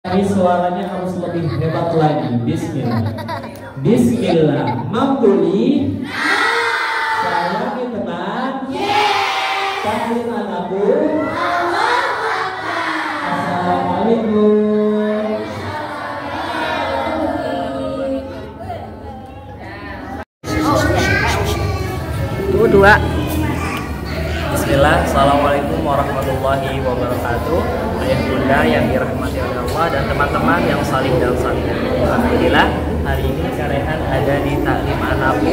Tapi suaranya harus lebih hebat lagi. Bismillah. Bismillah. Mamtuli. Sayangi teman. Taklim anakku. Assalamualaikum. Dua. Bismillah. Assalamualaikum warahmatullahi wabarakatuh. Ayah bunda yang dirahmati oleh Allah dan teman-teman yang salih dan salihah. Alhamdulillah hari ini Karehan ada di Taklim Anapu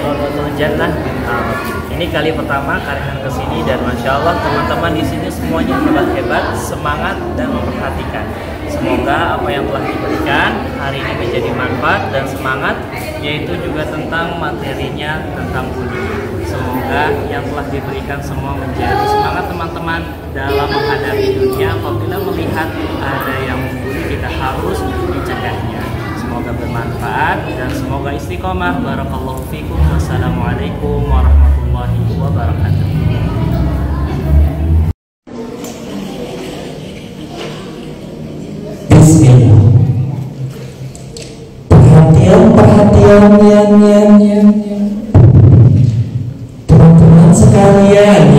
Rodotul Jannah Bintaro. Ini kali pertama Karehan kesini dan masya Allah teman-teman di sini semuanya hebat-hebat, semangat dan memperhatikan. Semoga apa yang telah diberikan hari ini menjadi manfaat dan semangat, yaitu juga tentang materinya, tentang budi. Semoga yang telah diberikan semua menjadi semangat teman-teman dalam menghadapi dunia. Apabila melihat ada yang membunuh, kita harus mencegahnya. Semoga bermanfaat dan semoga istiqomah. Barakallahu fikum. Wassalamualaikum warahmatullahi wabarakatuh. Bismillah. Perhatian, teman-teman sekalian,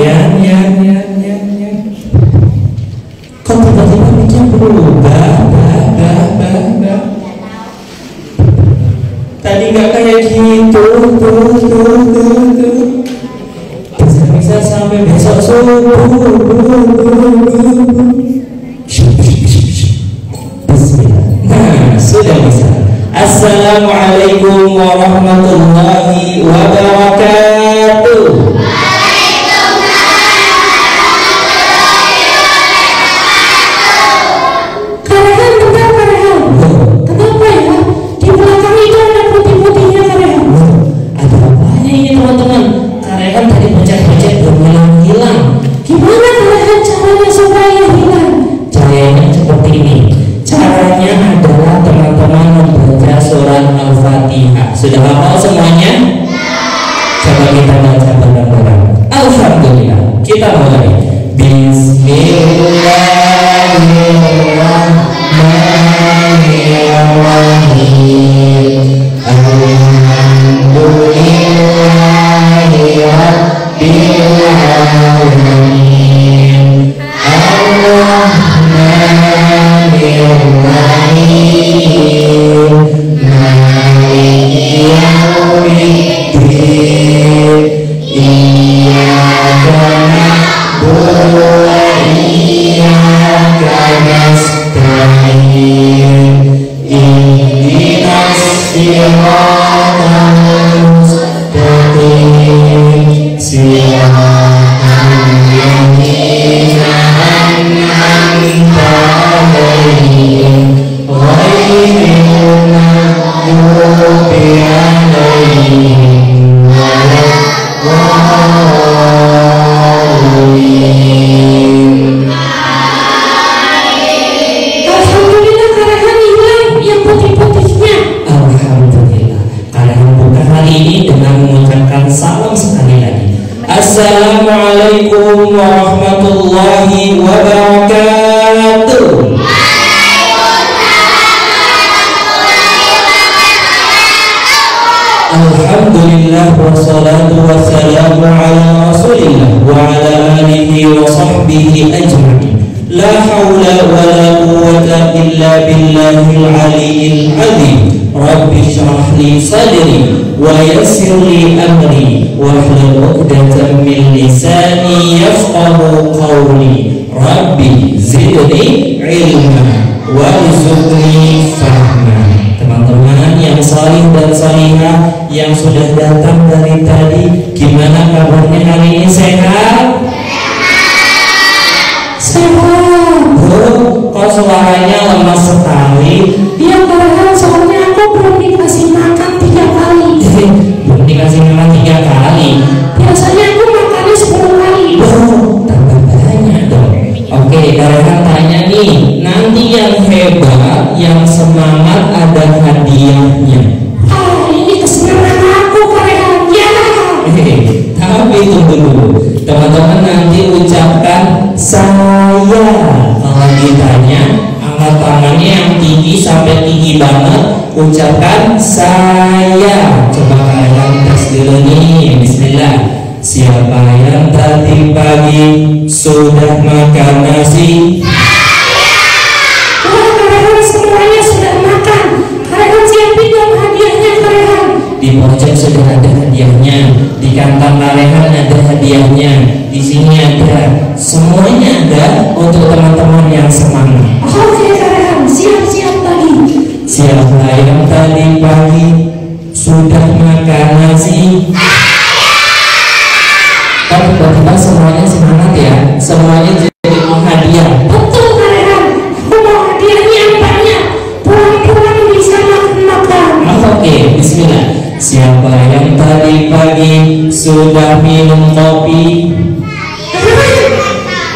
kok tiba-tiba mikir berubah, tadi nggak kayak gitu, bisa sampai besok subuh. Bismillah. Nah, sudah bisa. Assalamualaikum warahmatullahi wabarakatuh. Sudah hafal semuanya? Coba kita baca bareng-bareng. Alhamdulillah. Kita mulai. Bismillahirrahmanirrahim. Alhamdulillahi rabbil alamin. Ar-Rahmanir-Rahim. Assalamualaikum warahmatullahi wabarakatuh. Alhamdulillah wassalatu wassalamu ala rasulillah wa ala alihi wa sahbihi ajma'in. La hawla wa la quwwata illa billahil aliyyil azim. Rabbi shrah li sadri wa yassir li amri wahlul 'uqdatam min lisani yafqahu qawli. Rabbi zidni ilma warzuqni fahma. Teman-teman yang salih dan salihah yang sudah datang dari tadi, gimana kabarnya hari ini? Sehat? Sehat. Kok suaranya lemas sekali? Iya padahal soalnya aku belum dikasih makan 3 kali. Belum dikasih makan 3 kali. Biasanya aku makannya 10 kali. Tambah banyak dong. Oke, Karehan tanya nih, nanti yang hebat, yang semangat ada hadiahnya. Ini kesenangan aku Karehan. Ya. Tapi tunggu dulu, teman-teman nanti ucapkan saya kalau ditanya angkat tangannya yang tinggi sampai tinggi banget, ucapkan saya. Coba kalian tes dulu nih. Bismillah. Siapa yang tadi pagi sudah makan nasi? Kalian semuanya sudah makan. Kalian siapin dong hadiahnya kalian. Di pojok sudah ada hadiahnya, di kantong kalian ada hadiahnya, di sini ada, semuanya ada untuk teman-teman yang semangat. Oke kalian, siap-siap lagi. Siapa yang tadi pagi sudah makan nasi? Kan tiba-tiba semuanya semangat ya, semuanya jadi mau hadiah. Betul kalian. Aku mau hadiahnya yang banyak. Pulang-pulang bisa makan-makan. Oke, bismillah. Siapa yang tadi pagi sudah minum kopi?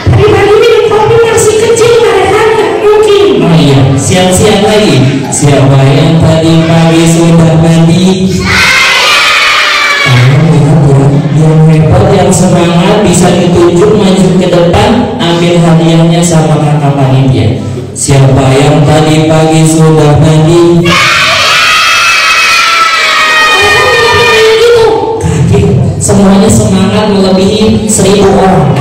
Tadi pagi minum kopi masih kecil kalian, nggak mungkin. Oh iya, siap-siap lagi. Siapa yang tadi pagi sudah mandi? Kalian lihat ya, yang hebat, yang semangat bisa ditunjuk maju ke depan, ambil hadiahnya sama kakak panitia. Siapa yang tadi pagi sudah mandi? Kaget, semuanya semangat melebihi 1000 orang.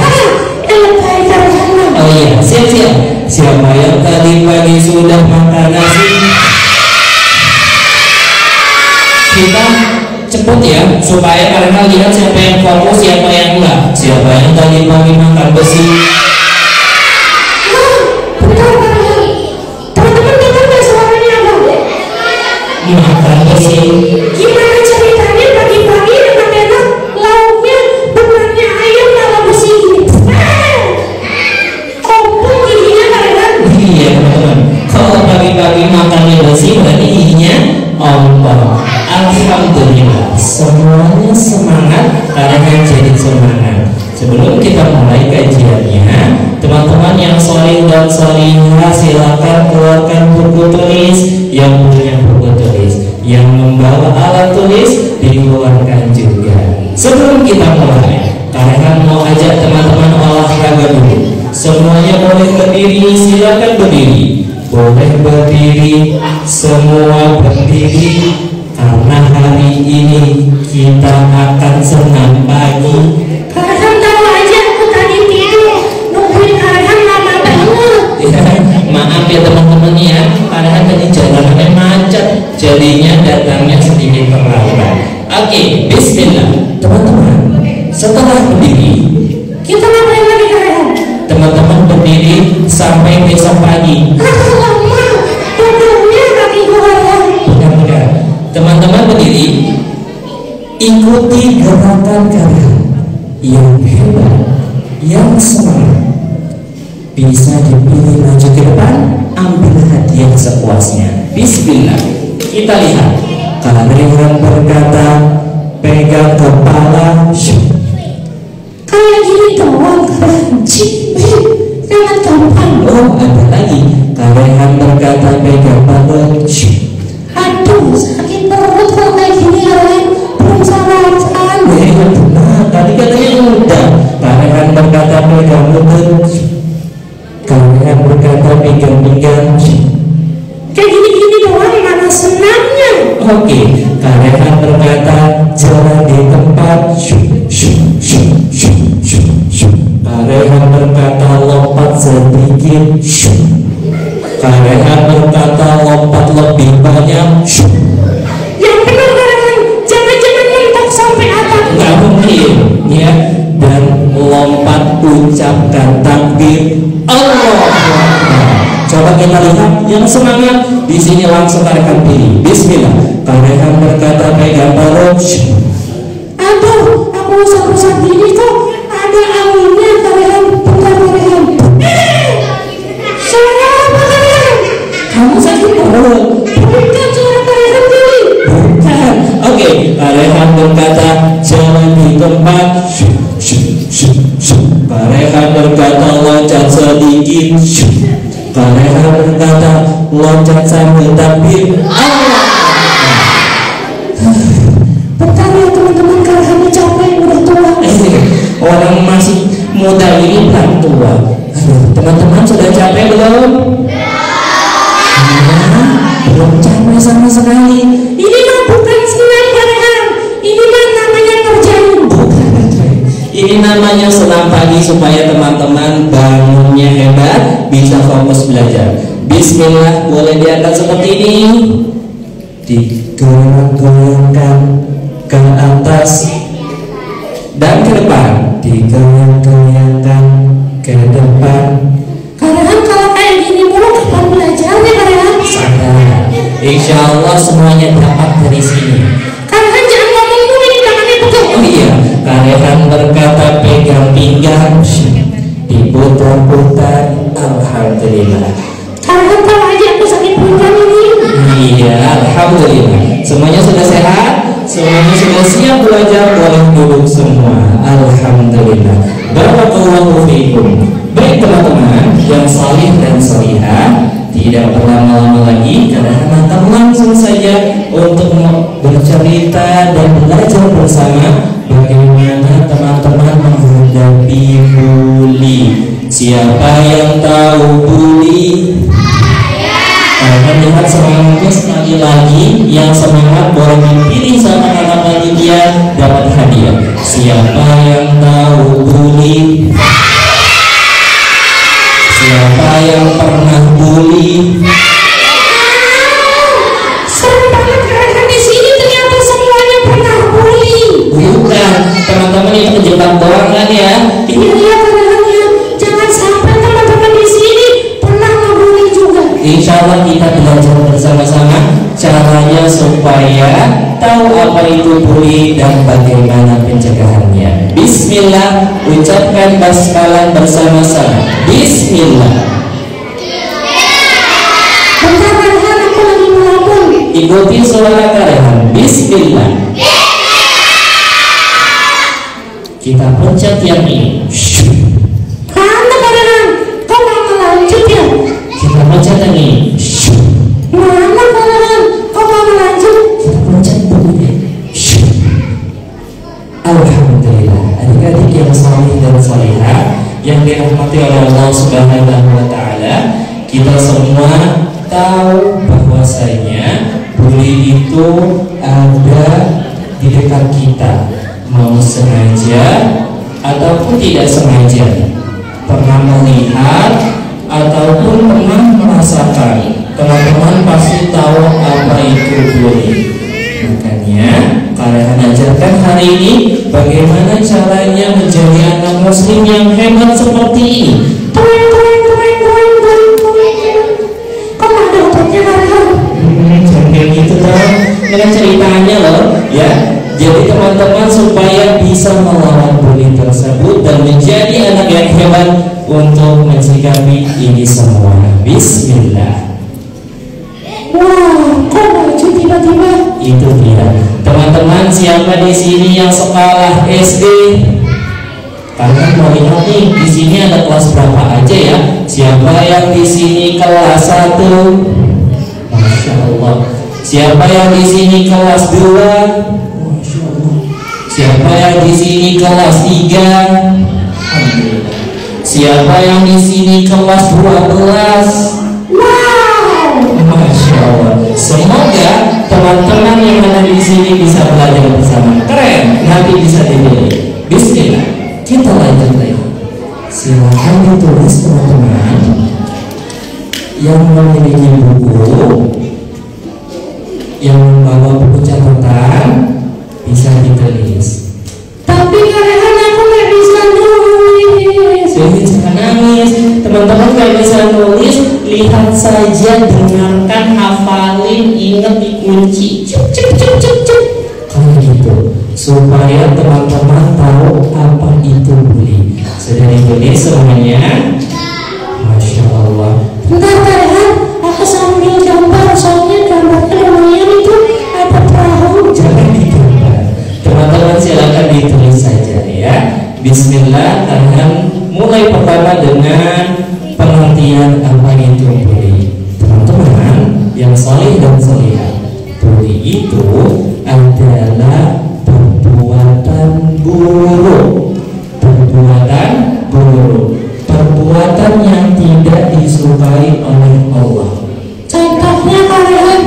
Oh iya, siap-siap. Siapa yang tadi pagi sudah makan nasi? Kita cepet ya, supaya kalian lihat siapa yang fokus, siapa yang enggak. Siapa yang tadi pagi makan besi? Betul kalian. Teman-teman dengar nggak suaranya apa? Makan besi. Gimana ceritanya pagi-pagi enak-enak lauknya benarnya ayam dalam besi ini? Kompong giginya kalian. Iya teman-teman, kalau pagi-pagi makannya besi berarti giginya ompong. Alhamdulillah, semuanya semangat, kalian jadi semangat. Sebelum kita mulai kajiannya, teman-teman yang soleh dan solihah silakan keluarkan buku tulis. Yang punya buku tulis, yang membawa alat tulis dikeluarkan juga. Sebelum kita mulai, kalian mau ajak teman-teman olahraga dulu. Semuanya boleh berdiri, silakan berdiri. Boleh berdiri, semua berdiri. Karena hari ini kita akan senam pagi. Kalian tahu aja aku tadi tidur nungguin kalian lama banget. Ya, maaf ya teman-teman ya, kalian tadi jalanannya macet, jadinya datangnya sedikit terlambat. Oke, bismillah. Teman-teman, setelah berdiri, Kita ngapain lagi kalian? teman-teman berdiri sampai besok pagi. Lama, pokoknya kaki kalian. Bukan. Teman-teman berdiri, ikuti gerakan kalian yang hebat, yang semangat. Bisa dipilih maju ke depan, ambil hadiah sepuasnya. Bismillah. Kita lihat. Kalian berkata, pegang kepala. Kayak gini doang kalian. Jangan gampang. Oh, ada lagi. Kalian berkata, pegang perut. Aduh, sakit perut kalau kayak gini kalian. Belum sarapan. Benar, tadi katanya udah. Kalian berkata, pegang lutut. Kalian berkata, pegang pinggang. Kayak gini-gini doang mana senangnya. Oke, kalian berkata, jalan di tempat. Kalian berkata, lompat sedikit. Kalian berkata, lompat lebih banyak. Yang benar kalian, jangan-jangan mentok sampai atap. Nggak mungkin ya. Dan lompat, ucapkan takbir Allah. Coba kita lihat yang semangat di sini, langsung tarik diri. Bismillah. Kalian berkata, pegang perut. Aduh, aku usah-usah gini kok. Ada anginnya kalian. Bentar kalian. Suara apa kalian? Kamu sakit perut. Bukan suara kalian tadi. Bukan. Oke, kalian berkata, jalan di tempat. Kalian berkata, loncat sedikit. Kalian berkata, loncat sambil takbir Allah. Bentar ya teman-teman, kalian capek udah tua. Orang masih muda ini belum tua. Aduh, teman-teman sudah capek belum? belum capek sama sekali. Ini mah bukan senam Rehan, ini mah namanya kerjain. Ini namanya senam pagi supaya teman-teman bangunnya hebat, bisa fokus belajar. Bismillah, boleh diangkat seperti ini. Digoyang-goyangkan ke atas dan ke depan, digoyang-goyangkan ke depan. Rehan kalau kayak gini mulu kapan belajarnya Rehan? Sadar, insya Allah semuanya dapat dari sini. Rehan jangan ngomong dulu, ini tangannya pegang. Oh iya, Rehan berkata pegang pinggang, diputar-putar, alhamdulillah. Rehan tahu aja aku sakit pinggang ini. Iya, alhamdulillah. Semuanya sudah sehat, semuanya sudah siap belajar, boleh duduk semua. Alhamdulillah. Barakallahu fiikum. Baik teman-teman yang salih dan salihah, tidak berlama-lama lagi karena akan langsung saja untuk bercerita dan belajar bersama bagaimana teman-teman menghadapi bully. Siapa yang tahu bully? Akan lihat semangatnya sekali lagi. Yang semangat boleh dipilih sama kakak panitia, dapat hadiah. Siapa yang tahu bully? Siapa yang pernah bully? Serem banget Rehan di sini, ternyata semuanya pernah bully. Bukan, teman-teman itu kejebak doang kan ya? Iya Rehan ya, jangan sampai teman-teman di sini pernah ngebully juga. Insya Allah kita belajar bersama-sama caranya supaya tahu apa itu bully dan bagaimana pencegahannya. Bismillah, ucapkan basmalah bersama-sama. Bismillah. Bentar Rehan, aku lagi melapun. Ikuti suara Rehan. Bismillah. Kita pencet yang ini. Mana Rehan? Kok nggak ngelanjut ya? Kita pencet yang ini. Mana Rehan? Kok nggak ngelanjut? Kita pencet bunyinya. Alhamdulillah, adik-adik yang salih dan salihah yang dirahmati oleh Allah Subhanahu wa Ta'ala, kita semua tahu bahwasanya bully itu ada di dekat kita, mau sengaja ataupun tidak sengaja, pernah melihat ataupun pernah merasakan. Teman-teman pasti tahu apa itu bully. Makanya kalian ajarkan hari ini bagaimana caranya menjadi anak muslim yang hebat seperti ini. Kok nggak ada ototnya Rehan? Jangan kayak gitu dong. Dengan ceritanya loh, ya. Jadi teman-teman supaya bisa melawan bully tersebut dan menjadi anak yang hebat untuk mensikapi ini semua. Bismillah. Wah, kok maju tiba-tiba? Itu dia. Teman-teman, siapa di sini yang sekolah SD? Kalian mau lihat nih, di sini ada kelas berapa aja ya? Siapa yang di sini kelas 1? Masya Allah. Siapa yang di sini kelas 2? Masya Allah. Siapa yang di sini kelas 3? Alhamdulillah. Siapa yang di sini kelas 12? Masya Allah. Semoga teman-teman yang ada di sini bisa belajar bersama. Keren, nanti bisa dipilih. Bismillah, kita lanjut lagi. Silakan ditulis teman-teman yang memiliki buku, yang membawa buku catatan bisa ditulis. Tapi Rehan, aku nggak bisa nulis. Jadi jangan nangis, teman-teman nggak bisa nulis, lihat saja, dengarkan, hafalin, ingat, dikunci. Cuk cuk cuk cuk cuk. Kalau gitu, supaya teman-teman tahu apa itu bully. Sudah ditulis semuanya? Masya Allah. Bentar Rehan, aku sambil gambar, soalnya gambarnya lumayan itu ada perahu. Jangan digambar, teman-teman silakan ditulis saja ya. Bismillah, Rehan mulai pertama dengan pengertian apa itu bully. Teman-teman yang saleh dan salihah, bully itu adalah perbuatan buruk, perbuatan yang tidak disukai oleh Allah. Contohnya Rehan,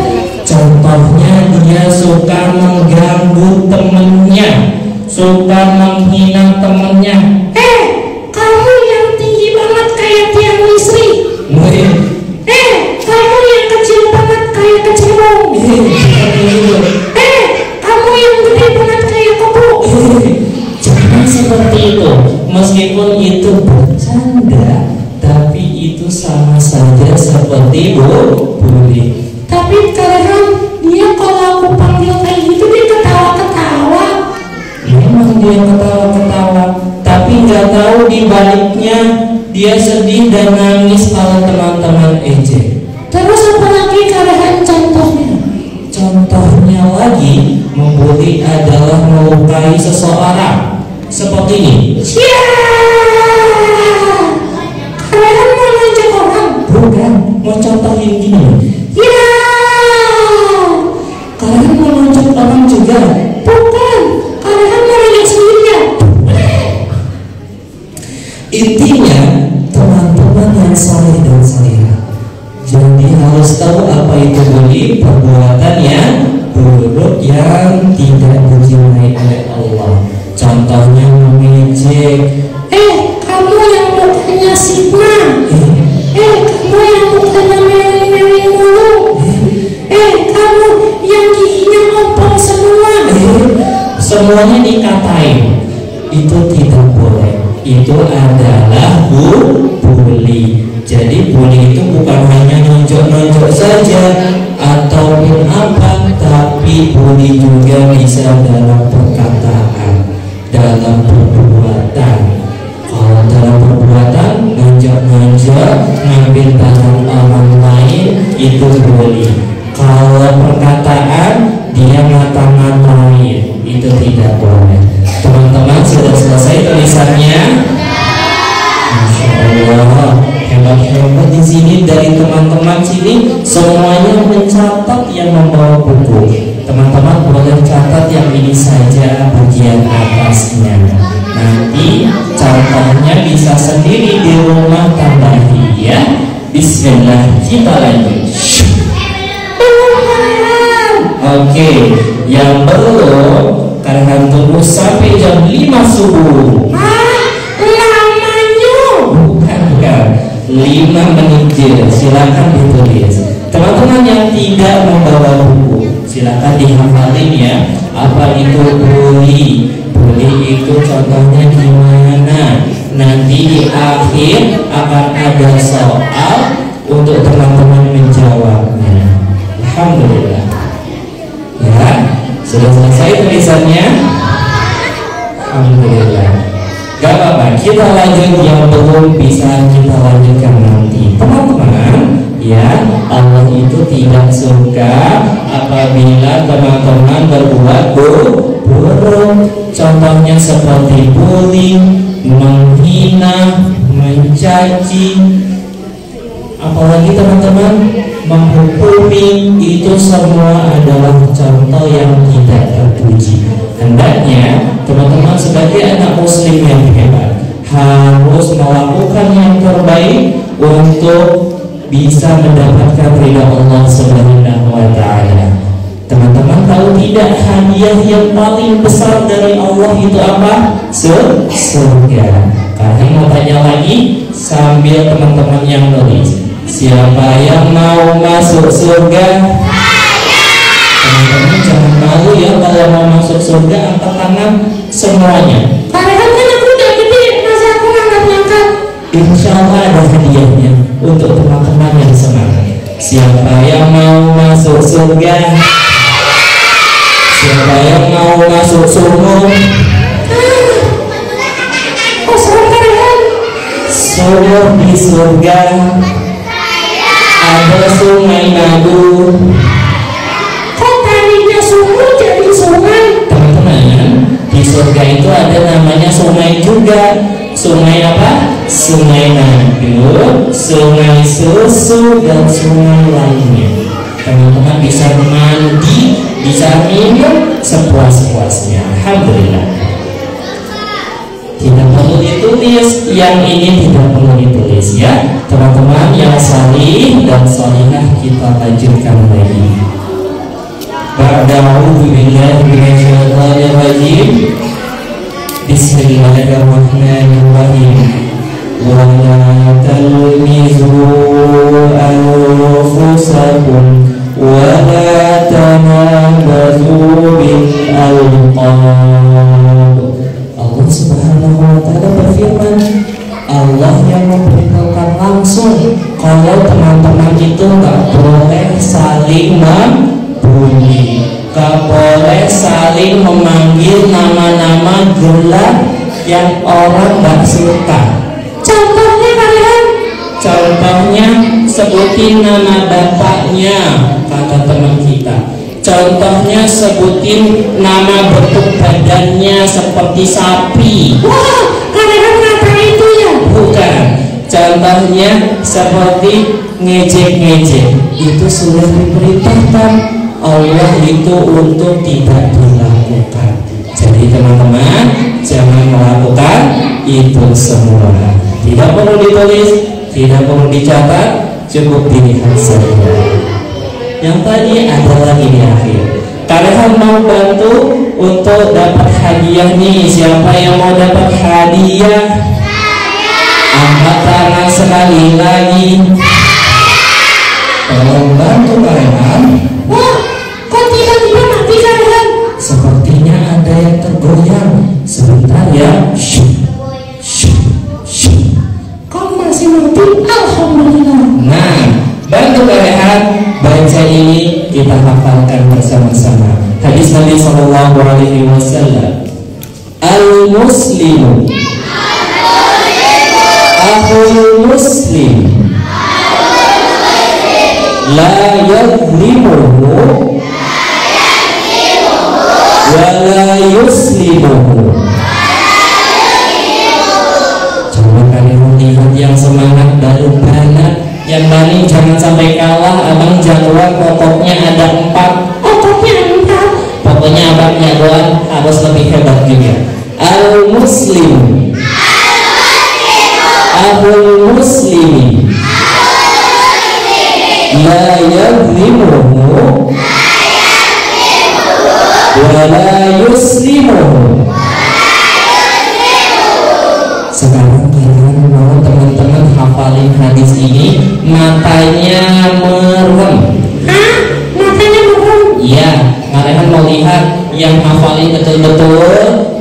meskipun itu bercanda, tapi itu sama saja seperti bully. Tapi kadang dia kalau aku panggil kayak gitu dia ketawa-ketawa. Memang dia ketawa-ketawa, tapi nggak tahu di baliknya dia sedih dan nangis kalau teman-teman ejek. Terus apa lagi kadang contohnya? Contohnya lagi, membuli adalah melukai seseorang. Seperti ini. Ya, kalian mau ngajak orang? Bukan, mau contohin gini. Ya, Kalian mau ngajak orang juga? bukan. Kalian mau ngajak sendirian? Intinya, teman-teman yang saleh dan salihah, jadi harus tahu apa itu bully, perbuatan yang buruk yang tidak dicintai oleh Allah. Contohnya mengejek. Kamu yang mukanya Sigma. Kamu yang mukanya mewing-mewing mulu. Kamu yang giginya ngompol semua. Semuanya dikatain. Itu tidak boleh. Itu adalah bully. Jadi bully itu bukan hanya nonjok-nonjok saja ataupun apa, tapi bully juga bisa dalam perkataan, dalam perbuatan. Kalau dalam perbuatan nonjok-nonjok, ngambil barang orang lain, itu bully. Kalau perkataan dia ngata-ngatain, itu tidak boleh. Teman-teman sudah selesai tulisannya? Masya Allah, hebat-hebat di sini dari teman-teman sini semuanya mencatat yang membawa buku. Teman-teman boleh catat yang ini saja bagian atasnya. Nanti contohnya bisa sendiri di rumah tambahi ya. Bismillah, kita lanjut. Oke, yang belum kalian tunggu sampai jam 5 subuh. Bukan 5 menit. Silakan ditulis. Teman-teman yang tidak membawa buku, silakan dihafalin ya. Apa itu bully? Bully itu contohnya gimana? Nanti di akhir akan ada soal untuk teman-teman menjawabnya. Alhamdulillah. Ya, sudah selesai tulisannya? Alhamdulillah. Gak apa-apa, kita lanjut yang belum bisa kita lanjutkan nanti. Teman-teman, ya, Allah itu tidak suka apabila teman-teman berbuat buruk. Contohnya seperti bullying, menghina, mencaci, apalagi teman-teman menghukumi, itu semua adalah contoh yang tidak terpuji. Hendaknya teman-teman sebagai anak muslim yang hebat harus melakukan yang terbaik untuk bisa mendapatkan ridha Allah Subhanahu wa ta'ala. Teman-teman tahu tidak, hadiah yang paling besar dari Allah itu apa? Surga. Kalian mau tanya lagi sambil teman-teman yang nulis. Siapa yang mau masuk surga? Teman-teman jangan malu ya, kalau mau masuk surga angkat tangan semuanya. Kalian kan aku udah gede, masa aku ngangkat-ngangkat? Insya Allah ada hadiahnya untuk teman-teman yang semangat. Siapa yang mau masuk surga? Siapa yang mau masuk sumur? Sumur di surga ada sungai madu. Kok tadinya sumur jadi sungai? Teman-teman, di surga itu ada namanya sungai juga. Sungai apa? Sungai madu, sungai susu, dan sungai lainnya. Teman-teman bisa mandi, bisa minum sepuas-puasnya. Alhamdulillah. Tidak perlu ditulis, yang ini tidak perlu ditulis ya. Teman-teman yang salih dan salihah, kita lanjutkan lagi. Ba'da'udzu billahi minasyaitonir rajim. Bismillahirrahmanirrahim. Wa la talmizu anfusakum wa la tanabazu bil alqab. Allah Subhanahu wa ta'ala berfirman langsung kalau teman-teman itu nggak boleh saling membuli, nggak boleh saling memanggil nama-nama gelar yang orang nggak suka. Contohnya kalian? Contohnya sebutin nama bapaknya, kata teman kita. Contohnya sebutin nama bentuk badannya seperti sapi. Wah, kalian ngapa itu ya? Bukan. Contohnya seperti ngejek-ngejek. Itu sudah diperintahkan Allah itu untuk tidak dilakukan. Jadi teman-teman jangan melakukan itu semua. Tidak perlu ditulis, tidak perlu dicatat, cukup dilihat saja. Yang tadi ada lagi di akhir. Kalian mau bantu untuk dapat hadiah nih? Siapa yang mau dapat hadiah? Angkat tangan sekali lagi. Tolong bantu kalian. Wah, kok tiba-tiba mati kalian? Sepertinya ada yang tergoyang. Sebentar ya. Shh, shh, shh. Kok masih mati? Alhamdulillah. Nah, bantu kalian baca ini, kita hafalkan bersama-sama. Hadis Nabi Sallallahu Alaihi Wasallam. Al-Muslimu Akhul Muslim La yadlimuhu Wa la yuslimuhu. Coba kalian lihat yang semangat baru banget. Yang Bani jangan sampai kalah. Abang jagoan pokoknya ada 4. Ototnya 4. Pokoknya abang jagoan harus lebih hebat juga. Al-Muslim Akhul Muslimi La yadlimuhu Wa la yuslimuhu. Sekarang kalian mau teman-teman hafalin hadis ini, matanya merem. Hah? Matanya merem? Iya, kalian mau lihat yang hafalin betul-betul,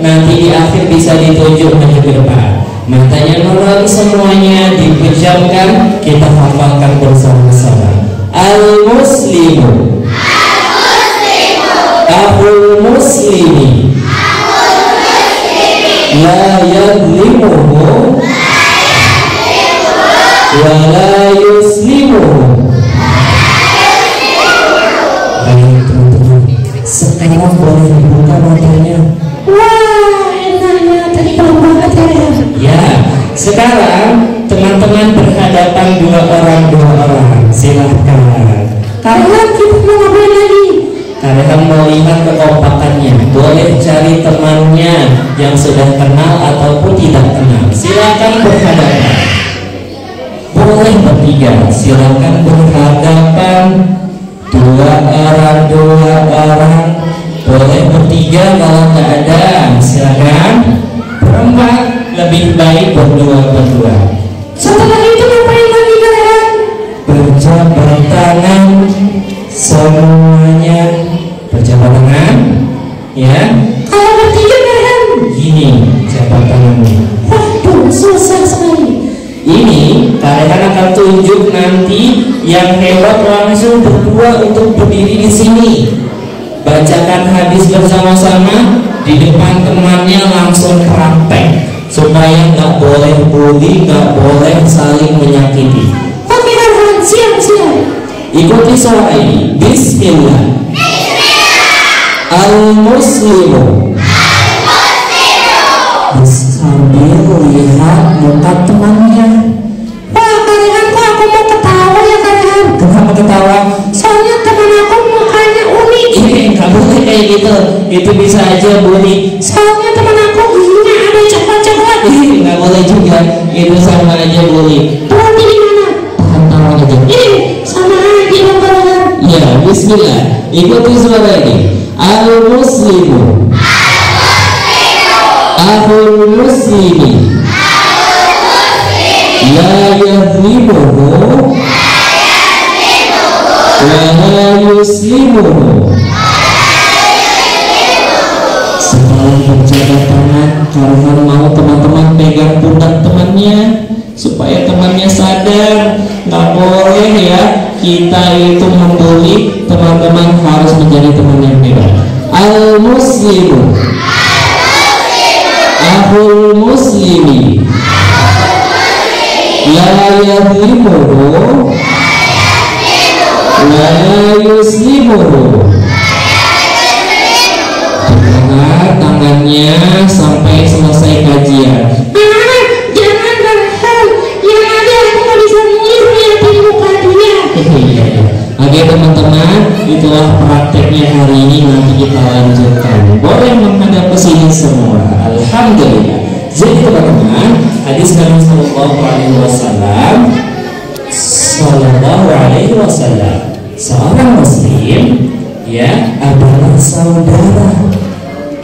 nanti di akhir bisa ditunjuk maju ke depan. Matanya merem semuanya, dipejamkan, kita hafalkan bersama-sama. Al-Muslimu Akhul Muslimi La yadlimuhu Wa la yuslimuhu. Baik teman-teman, sekarang boleh dibuka matanya. Wah, enaknya tadi belum banget ya. Ya, sekarang teman-teman berhadapan dua orang. Silahkan. Kalian kita mau ngapain lagi? Kalian mau lihat kekompakannya. Boleh cari temannya yang sudah kenal ataupun tidak kenal. Silakan berhadapan. Boleh bertiga. Silakan berhadapan. Dua orang. Boleh bertiga kalau nggak ada. Silakan berempat. Lebih baik berdua. Setelah itu ngapain lagi kalian? Berjabat tangan semuanya. Berjabat tangan, ya. Kalau bertiga kalian? Gini jabat tangannya. Waduh, susah sekali. Ini kalian akan tunjuk nanti yang hebat langsung berdua untuk berdiri di sini. Bacakan hadis bersama-sama di depan temannya, langsung praktek supaya nggak boleh bully, nggak boleh saling menyakiti. Oke kalian, siap. Ikuti suara ini. Bismillah. Al-Muslimu. Sambil lihat muka temannya. Wah kalian, kok aku mau ketawa ya kalian? Kenapa ketawa? Soalnya teman aku mukanya unik. Nggak boleh kayak gitu. Itu bisa aja bully. Soalnya teman aku giginya ada coklat-coklat. Nggak boleh juga. Itu sama aja bully. Berarti di mana? Tahu aja. Sama aja dong kalian. Ya, bismillah. Ikuti suara ini. Al-Muslimu Akhul Muslimi La yadlimuhu Wa la yuslimuhu. Setelah berjabat tangan, kalian mau teman-teman pegang pundak temannya, supaya temannya sadar. Nggak boleh ya kita itu membuli teman-teman, harus menjadi teman yang hebat. Al-muslimu akhul muslimi la yadhlimuhu wa la yuslimuhu. Angkat tangannya sampai selesai kajian. Jangan berhal, yang ada aku nggak bisa ngeliat di muka dia. Iya. Oke teman-teman, itulah prakteknya hari ini. Nanti kita lanjutkan. Boleh menghadap ke sini semua. Alhamdulillah. Jadi teman-teman, hadis Nabi Sallallahu Alaihi Wasallam, seorang Muslim ya adalah saudara.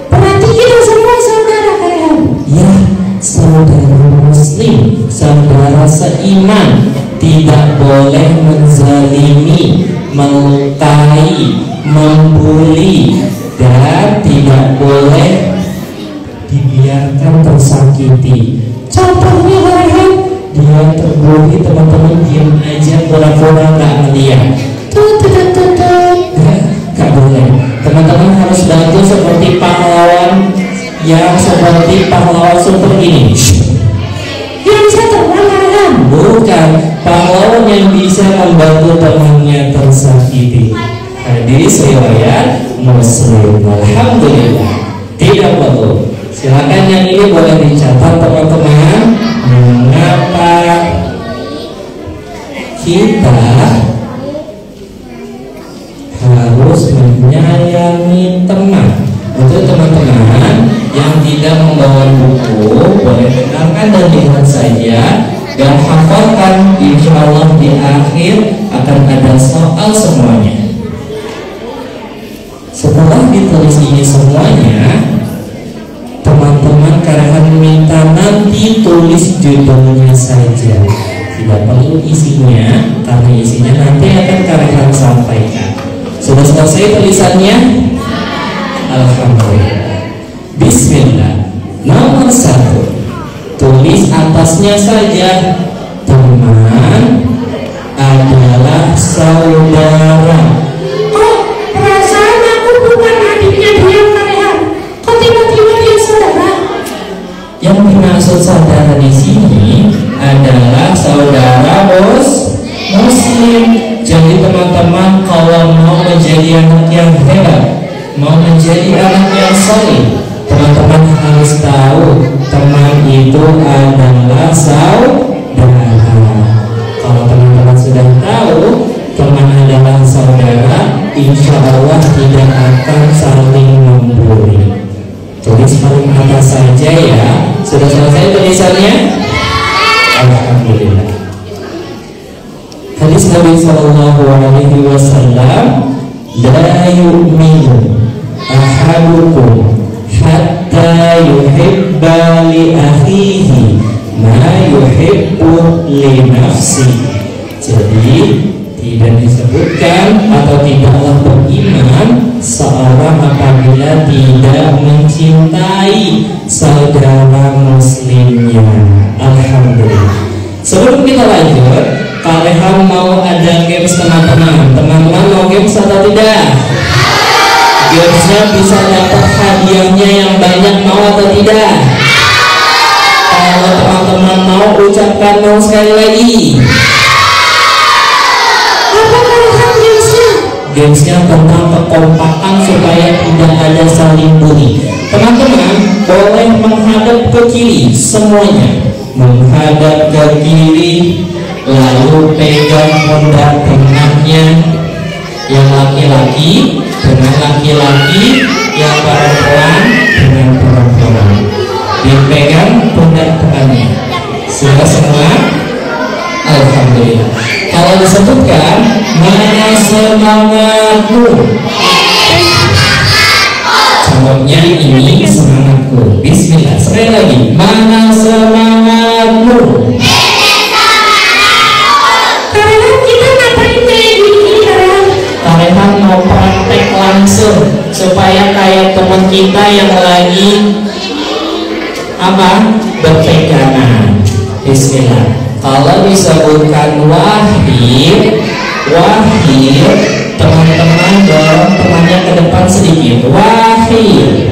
Berarti kita semua saudara kalian. Ya, saudara Muslim, saudara seiman, tidak boleh menzalimi, melukai, membuli, dan tidak boleh dibiarkan tersakiti. Contohnya kalian, Dia terbuli, teman-teman diam aja, pura-pura nggak ngeliat. tuh. Nggak boleh. Teman-teman harus bantu seperti pahlawan, yang seperti pahlawan super ini. Yang bisa terbang kalian. Bukan, pahlawan yang bisa membantu temannya tersakiti. Hadis riwayat Muslim. Alhamdulillah. Tidak perlu. Silakan yang ini boleh dicatat teman-teman. Mengapa kita harus menyayangi teman? Untuk teman-teman yang tidak membawa buku, boleh dengarkan dan lihat saja dan hafalkan. Insya Allah di akhir akan ada soal semuanya. Setelah ditulis ini semuanya, teman-teman Karahan minta nanti tulis judulnya saja, tidak perlu isinya, karena isinya nanti akan Karahan sampaikan. Sudah selesai tulisannya? Alhamdulillah. Bismillah. Nomor 1, tulis atasnya saja, teman adalah saudara. Oh, perasaan aku bukan adiknya dia kalian. Kok tiba-tiba dia saudara? Yang dimaksud saudara di sini adalah saudara Muslim. Jadi teman-teman kalau mau menjadi anak yang hebat, mau menjadi anak yang saleh, teman-teman harus tahu teman itu adalah saudara. Kalau teman-teman sudah tahu teman adalah saudara, insya Allah tidak akan saling membuli. Tulis paling atas saja ya. Sudah selesai tulisannya? Alhamdulillah. Hadis Nabi Sallallahu Alaihi Wasallam, la yu'minu ahadukum hatta yuhibba li akhihi ma yuhibbu li nafsi. Jadi tidak disebutkan atau tidaklah beriman seorang apabila tidak mencintai saudara muslimnya. Alhamdulillah. Sebelum kita lanjut, kalian mau ada games teman-teman? Teman-teman mau games atau tidak? Gamesnya bisa dapat hadiahnya yang banyak, mau atau tidak? Kalau teman-teman mau, ucapkan mau sekali lagi. Apa kalian gamesnya? Gamesnya tentang kekompakan supaya tidak ada saling bully. Teman-teman boleh menghadap ke kiri semuanya, menghadap ke kiri, lalu pegang pundak tengahnya, yang laki-laki dengan laki-laki, yang perempuan dengan perempuan, dipegang pundak tengahnya. Sudah semua? Alhamdulillah. Kalau disebutkan mana semangatmu, contohnya ini semangatku. Bismillah. Sekali lagi, mana semangatmu? Kalian kita ngapain kayak gini kalian? Kalian mau praktek langsung supaya kayak teman kita yang lagi apa? Berpegangan. Bismillah. disebutkan wahid, teman-teman dorong temannya ke depan sedikit. Wahid.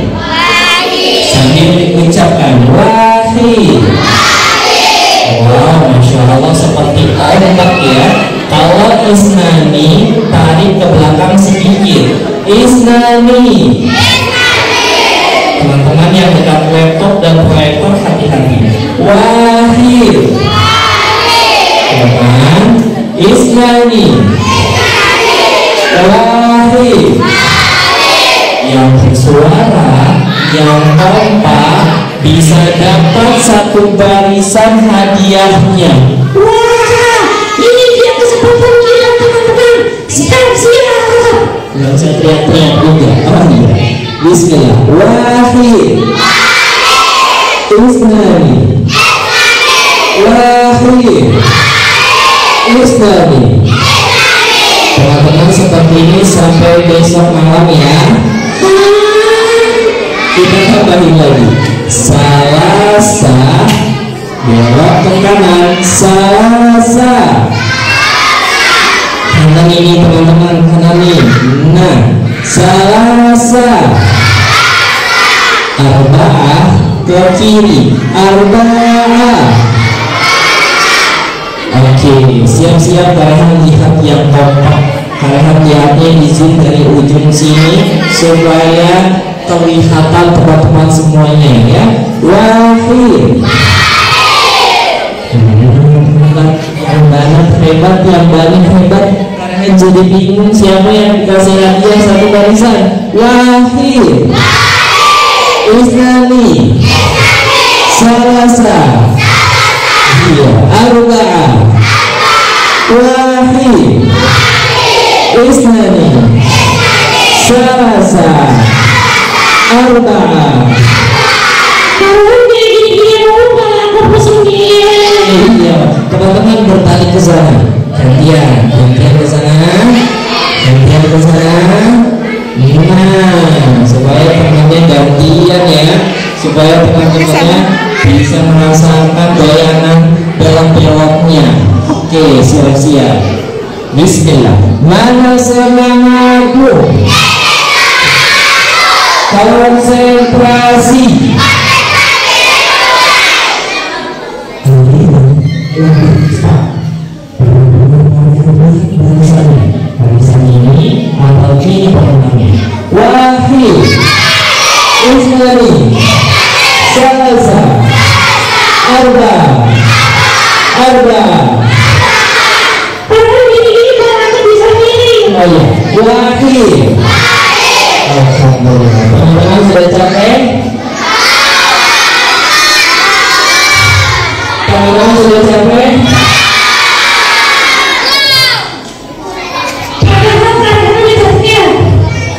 Sambil diucapkan wahid. Wow, masya Allah, seperti ombak ya. Kalau isnani, tarik ke belakang sedikit. Isnani. Teman-teman yang dekat laptop dan proyektor, hati-hati. Wahid. Teman, isnani. Wahid. Yang bersuara, yang kompak, bisa dapat satu barisan hadiahnya. Wah, ini dia kesempatan kita teman-teman. Siap. Nggak usah teriak-teriak juga. Apa nih? Bismillah. Wahid. Isnani. Wahid. Isnani. Teman-teman seperti ini sampai besok malam ya. Kita tambahin lagi. Salasa. Belok ke kanan. Salasa. Kanan ini teman-teman, kanan ini. Nah, salasa. Arba'ah ke kiri. Arba'ah. Oke, siap-siap kalian lihat yang kompak. Kalian lihatnya izin dari ujung sini supaya kelihatan teman-teman semuanya ya. Wahid. Yang banyak hebat, yang banyak hebat. Kalian jadi bingung siapa yang dikasih hadiah satu barisan. Wahid. Isnani. Salasa. Iya. Arba'ah. Wahid. Isnani. Salasa. Arba'ah. Kalau gini lupa aku pusing dia. Iya, teman-teman bertanya ke sana. Gantian ke sana. Nah, supaya temannya gantian ya, supaya teman-temannya bisa merasakan bayangan dalam beloknya. Oke, siap-siap. Bismillah. Mana semangatmu? Konsentrasi. Barisan ini atau ini pemenangnya. Wahid. Isnani. Salasa. Arba'ah. Oh iya, wahid. Alhamdulillah. Teman-teman sudah capek? Teman-teman sudah capek?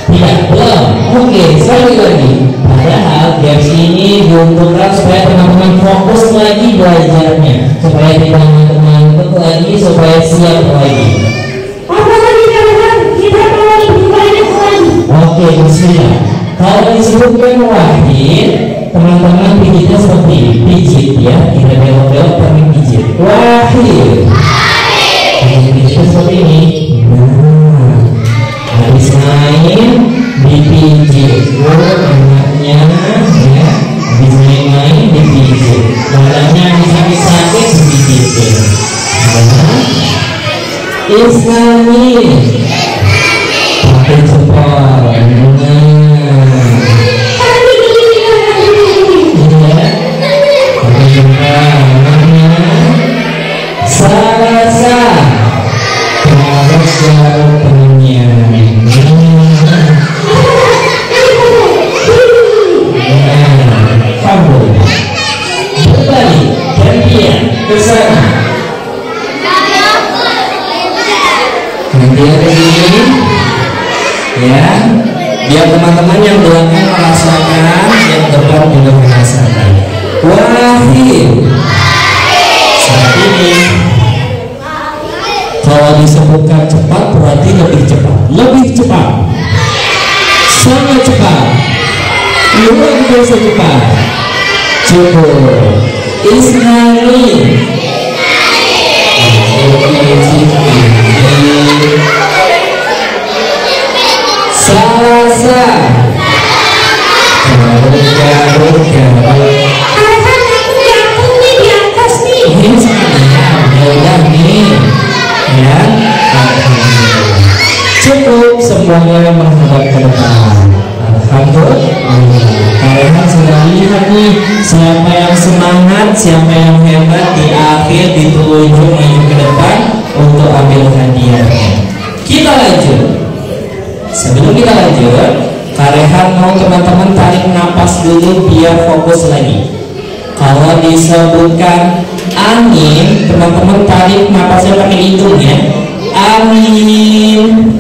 Tidak, belum. Oke, sekali lagi. Padahal gaps ini diuntukkan supaya teman-teman fokus lagi belajarnya, supaya tidak ngantuk lagi, supaya siap lagi. Oke, bismillah. Kalau disebutkan wahid, teman-teman pijitnya seperti ini. Pijit ya, kita belok-belok tapi pijit. Wahid. Pijitnya seperti ini. Nah, habis main dipijit. Oh, enaknya ya. Habis main dipijit. Badannya habis sakit dipijit. Nah, Isnani. Pakai cepol. Salasa. Harus jauh temennya. Kamu berbalik gantian ke sana. Gantian ke sini. Ya, biar teman-teman yang belakang merasakan, yang depan juga merasakan. Wahid. Seperti ini. Kalau disebutkan cepat berarti lebih cepat. Lebih cepat. Sangat cepat. Luar biasa cepat. Cukup. Isnani. depan. Alhamdulillah. Karena sudah lihat nih siapa yang semangat, siapa yang hebat di akhir ditunjuk maju ke depan untuk ambil hadiahnya. Kita lanjut. Sebelum kita lanjut, Karehan mau teman-teman tarik napas dulu biar fokus lagi. Kalau disebutkan angin, teman-teman tarik napasnya pakai hidung ya. Angin.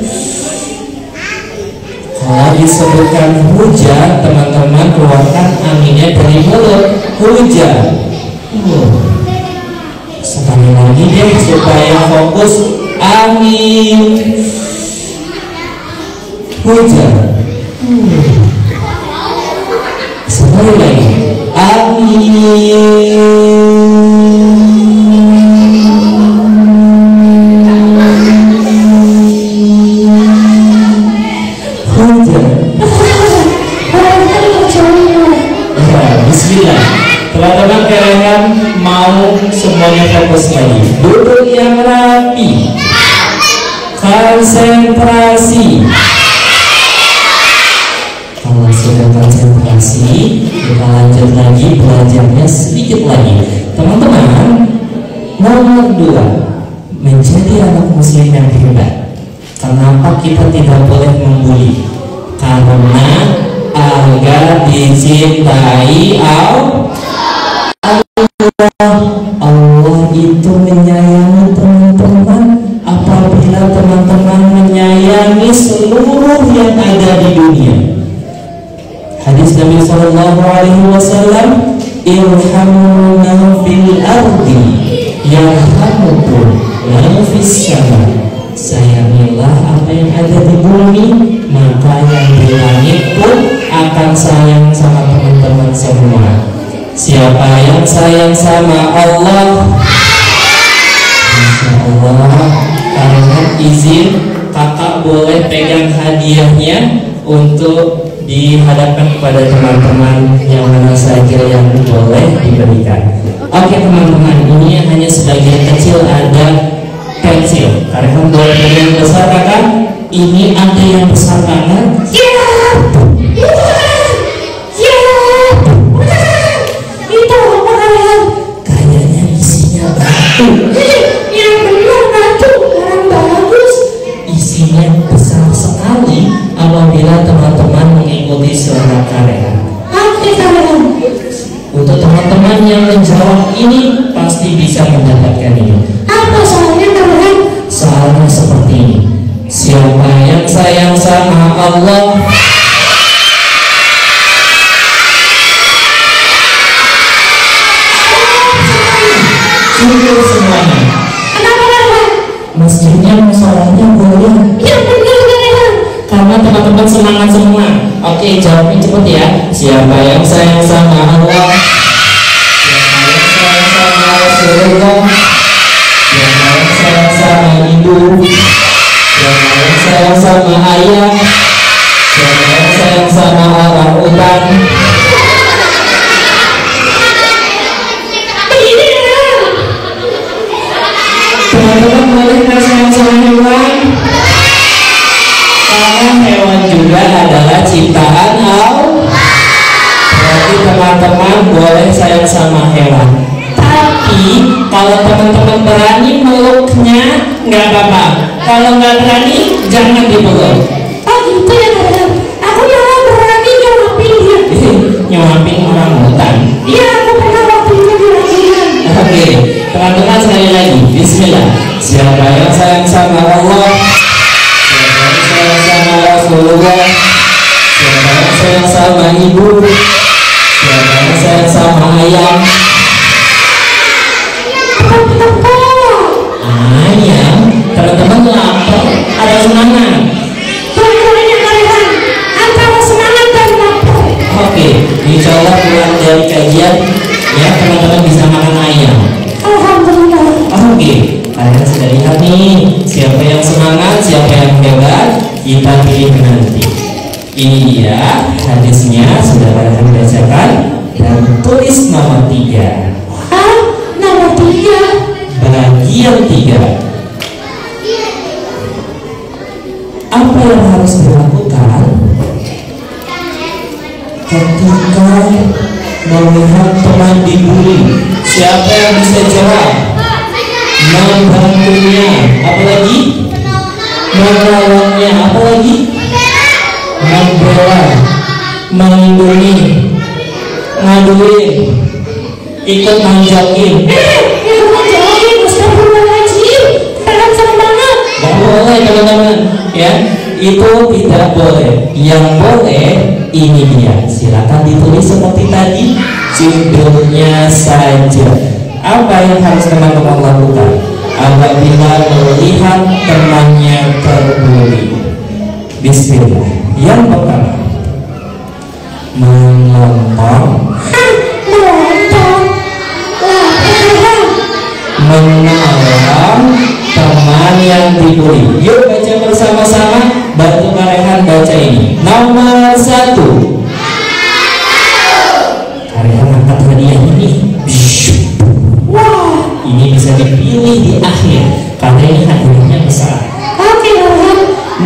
Kalau disebutkan hujan, teman-teman keluarkan anginnya dari mulut. Hujan. Sekali lagi deh supaya fokus. Angin. Hujan. Sekali lagi. Angin. Bismillah. Teman-teman kalian mau semuanya fokus lagi. Duduk yang rapi. Konsentrasi. Kalau sudah konsentrasi, kita lanjut lagi belajarnya sedikit lagi. Teman-teman, nomor 2, menjadi anak muslim yang hebat. Kenapa kita tidak boleh membuli? Karena agar dicintai Allah. Allah itu menyayangi teman-teman apabila teman-teman menyayangi seluruh yang ada di dunia. Hadis Nabi Sallallahu Alaihi Wasallam, irhamu man fil ardi yarhamukum man fis sama. Sayangilah apa yang ada di bumi, maka yang di langit pun akan sayang sama teman-teman semua. Siapa yang sayang sama Allah? Masya Allah. Karena izin, kakak boleh pegang hadiahnya untuk dihadapkan kepada teman-teman yang mana saja yang boleh diberikan. Oke teman-teman, ini hanya sebagian kecil, ada pensil. Karena boleh pegang besar kakak. Ini ada yang besar banget. Kayaknya isinya batu. Yang benar batu, orang bagus. Isinya besar sekali apabila teman-teman mengikuti suara Karehan. Oke Karehan. Untuk teman-teman yang menjawab ini pasti bisa mendapatkan ini. Apa soalnya Karehan? Soalnya seperti ini. Siapa yang sayang sama Allah, syukur semuanya. Kenapa Karehan? Masjidnya masalahnya boleh. Yang benar Karehan. Karena teman-teman semangat semua. Oke, jawabnya cepet ya. Siapa yang sayang sama Allah? Siapa yang sayang sama Rasulullah? Siapa yang sayang sama ibu? Siapa yang sayang sama ayah? Siapa yang sayang sama orang utan? Teman-teman boleh nggak sayang sama hewan? Karena hewan juga adalah ciptaan Allah. Berarti teman-teman boleh sayang sama hewan. Tapi kalau teman-teman berani meluknya nggak apa-apa. Kalau nggak berani jangan dipeluk. Oh gitu ya Karehan. Aku malah berani nyuapin dia. Nyuapin orang hutan. Iya, aku pernah waktu itu di lapangan. Oke, teman-teman sekali lagi. Bismillah. Siapa yang sayang sama Allah? Siapa yang sayang sama Rasulullah? Siapa yang sayang sama ibu? Siapa yang sayang sama ayam? Ayam. Teman-teman lapar, ada semangat. Dua-duanya Karehan. Antara semangat dan lapar. Oke, insya Allah pulang dari kajian ya teman-teman bisa makan ayam. Alhamdulillah. Oke, kalian sudah lihat nih siapa yang semangat, siapa yang hebat, kita pilih nanti. Ini dia hadisnya sudah kalian bacakan dan tulis nomor 3. Ah, nomor 3. Bagian 3. Apa yang harus dilakukan ketika melihat teman dibully, siapa yang bisa jawab? Membantunya. Apalagi? Menolongnya. Apalagi? Membela, melindungi, ngaduin, ikut manjain. Gak boleh teman-teman, ya, itu tidak boleh. Yang boleh ini dia. Silakan ditulis seperti tadi judulnya saja. Apa yang harus teman-teman lakukan apabila melihat temannya terbully? Bismillah. Yang pertama, menolong, menolong teman yang dibully. Yuk baca bersama-sama, bantu Kak Rehan baca ini. Nomor 1. Kak Rehan angkat hadiah ini. Wah, ini bisa dipilih di akhir karena ini hadiahnya besar. Oke,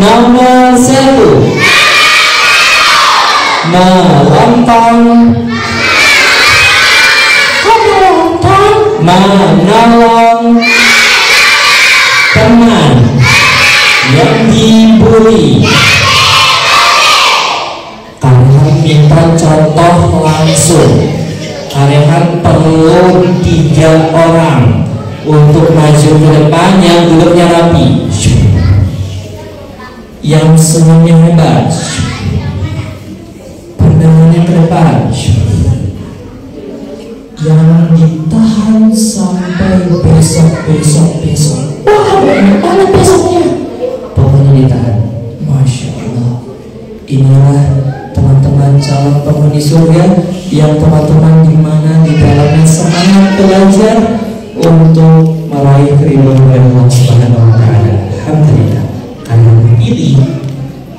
nomor 1. Melontong, menolong teman yang dibully. Kalian minta contoh langsung. Kalian perlu 3 orang untuk maju ke depan yang duduknya rapi, yang senyumnya hebat, pandangannya ke depan, yang ditahan sampai besok. Wah, mana besoknya? Pokoknya ditahan. Masya Allah. Inilah teman-teman calon penghuni surga yang teman-teman dimana di dalamnya semangat belajar untuk meraih keridhaan Allah Subhanahu wa Ta'ala. Alhamdulillah. Kalian pilih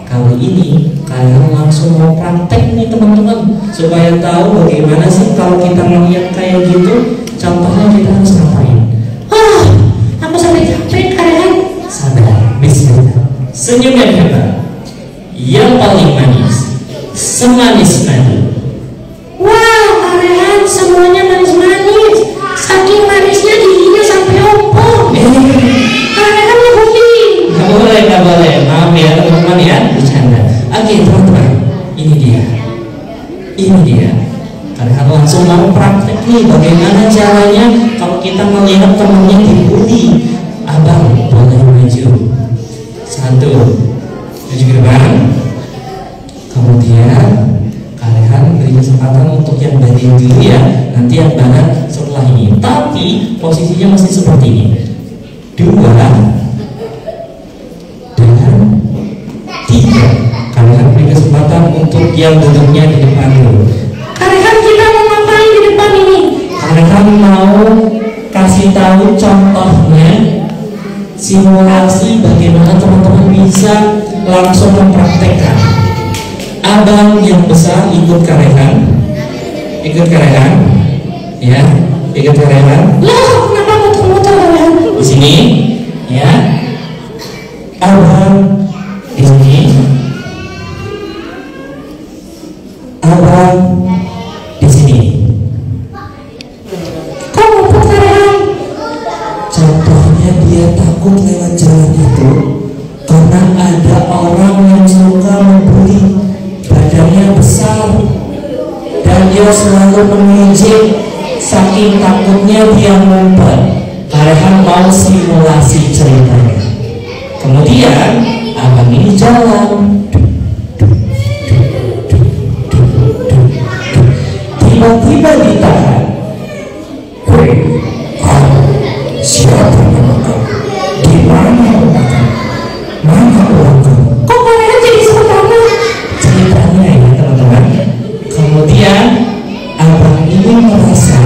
kali ini kalian langsung mau praktek nih teman-teman, supaya tahu bagaimana sih kalau kita melihat kayak gitu, contohnya kita harus ngapain. Aku sampai capek kalian. Sabar, bismillah. Senyum yang hebat, yang paling manis, semanis nadi. Wah, kalian semuanya manis-manis, saking manisnya giginya sampai ompong. Kalian ngebully. Gak boleh, maaf ya teman-teman ya, bercanda. Oke teman-teman, ini dia. Kalian langsung mau praktek nih bagaimana caranya kalau kita melihat temannya dibully. Abang boleh maju 1, maju ke depan. Kemudian kalian beri kesempatan untuk yang bagian dulu ya, nanti yang barat setelah ini. Tapi posisinya masih seperti ini. 2 dan 3. Kalian beri kesempatan untuk yang duduknya di depan dulu. Kalian kita mau ngapain di depan ini? Kalian mau kasih tahu contohnya, simulasi bagaimana teman-teman bisa langsung mempraktekkan. Abang yang besar ikut kalian, ya, ikut kalian. Loh, kenapa muter-muter kalian? Di sini, ya. Abang di sini. Abang di sini. Kok ngumpet kalian? Contohnya dia takut lewat jalan itu karena ada orang yang suka membuli, badannya besar dan dia selalu mengejek. Saking takutnya dia ngumpet. Kalian mau simulasi ceritanya. Kemudian abang ini jalan, tiba-tiba ditahan. Siapa nama kamu? Di mana orang kamu? Mana orang kamu? Kok kalian jadi seperti ceritanya ya teman-teman. Kemudian abang ini merasa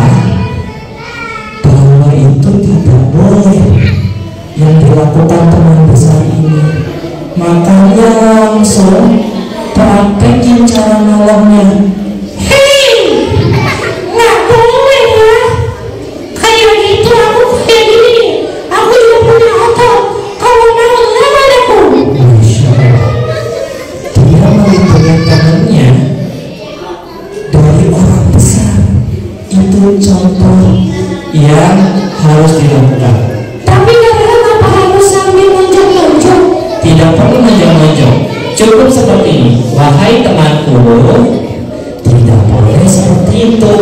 bahwa itu tidak boleh yang dilakukan teman besar ini. Makanya langsung praktekin cara nolongnya. dilakukan. Tapi kadang apa harus sambil lonjong-lonjong? Tidak perlu lonjong-lonjong, cukup seperti ini. Wahai temanku, tidak boleh seperti itu,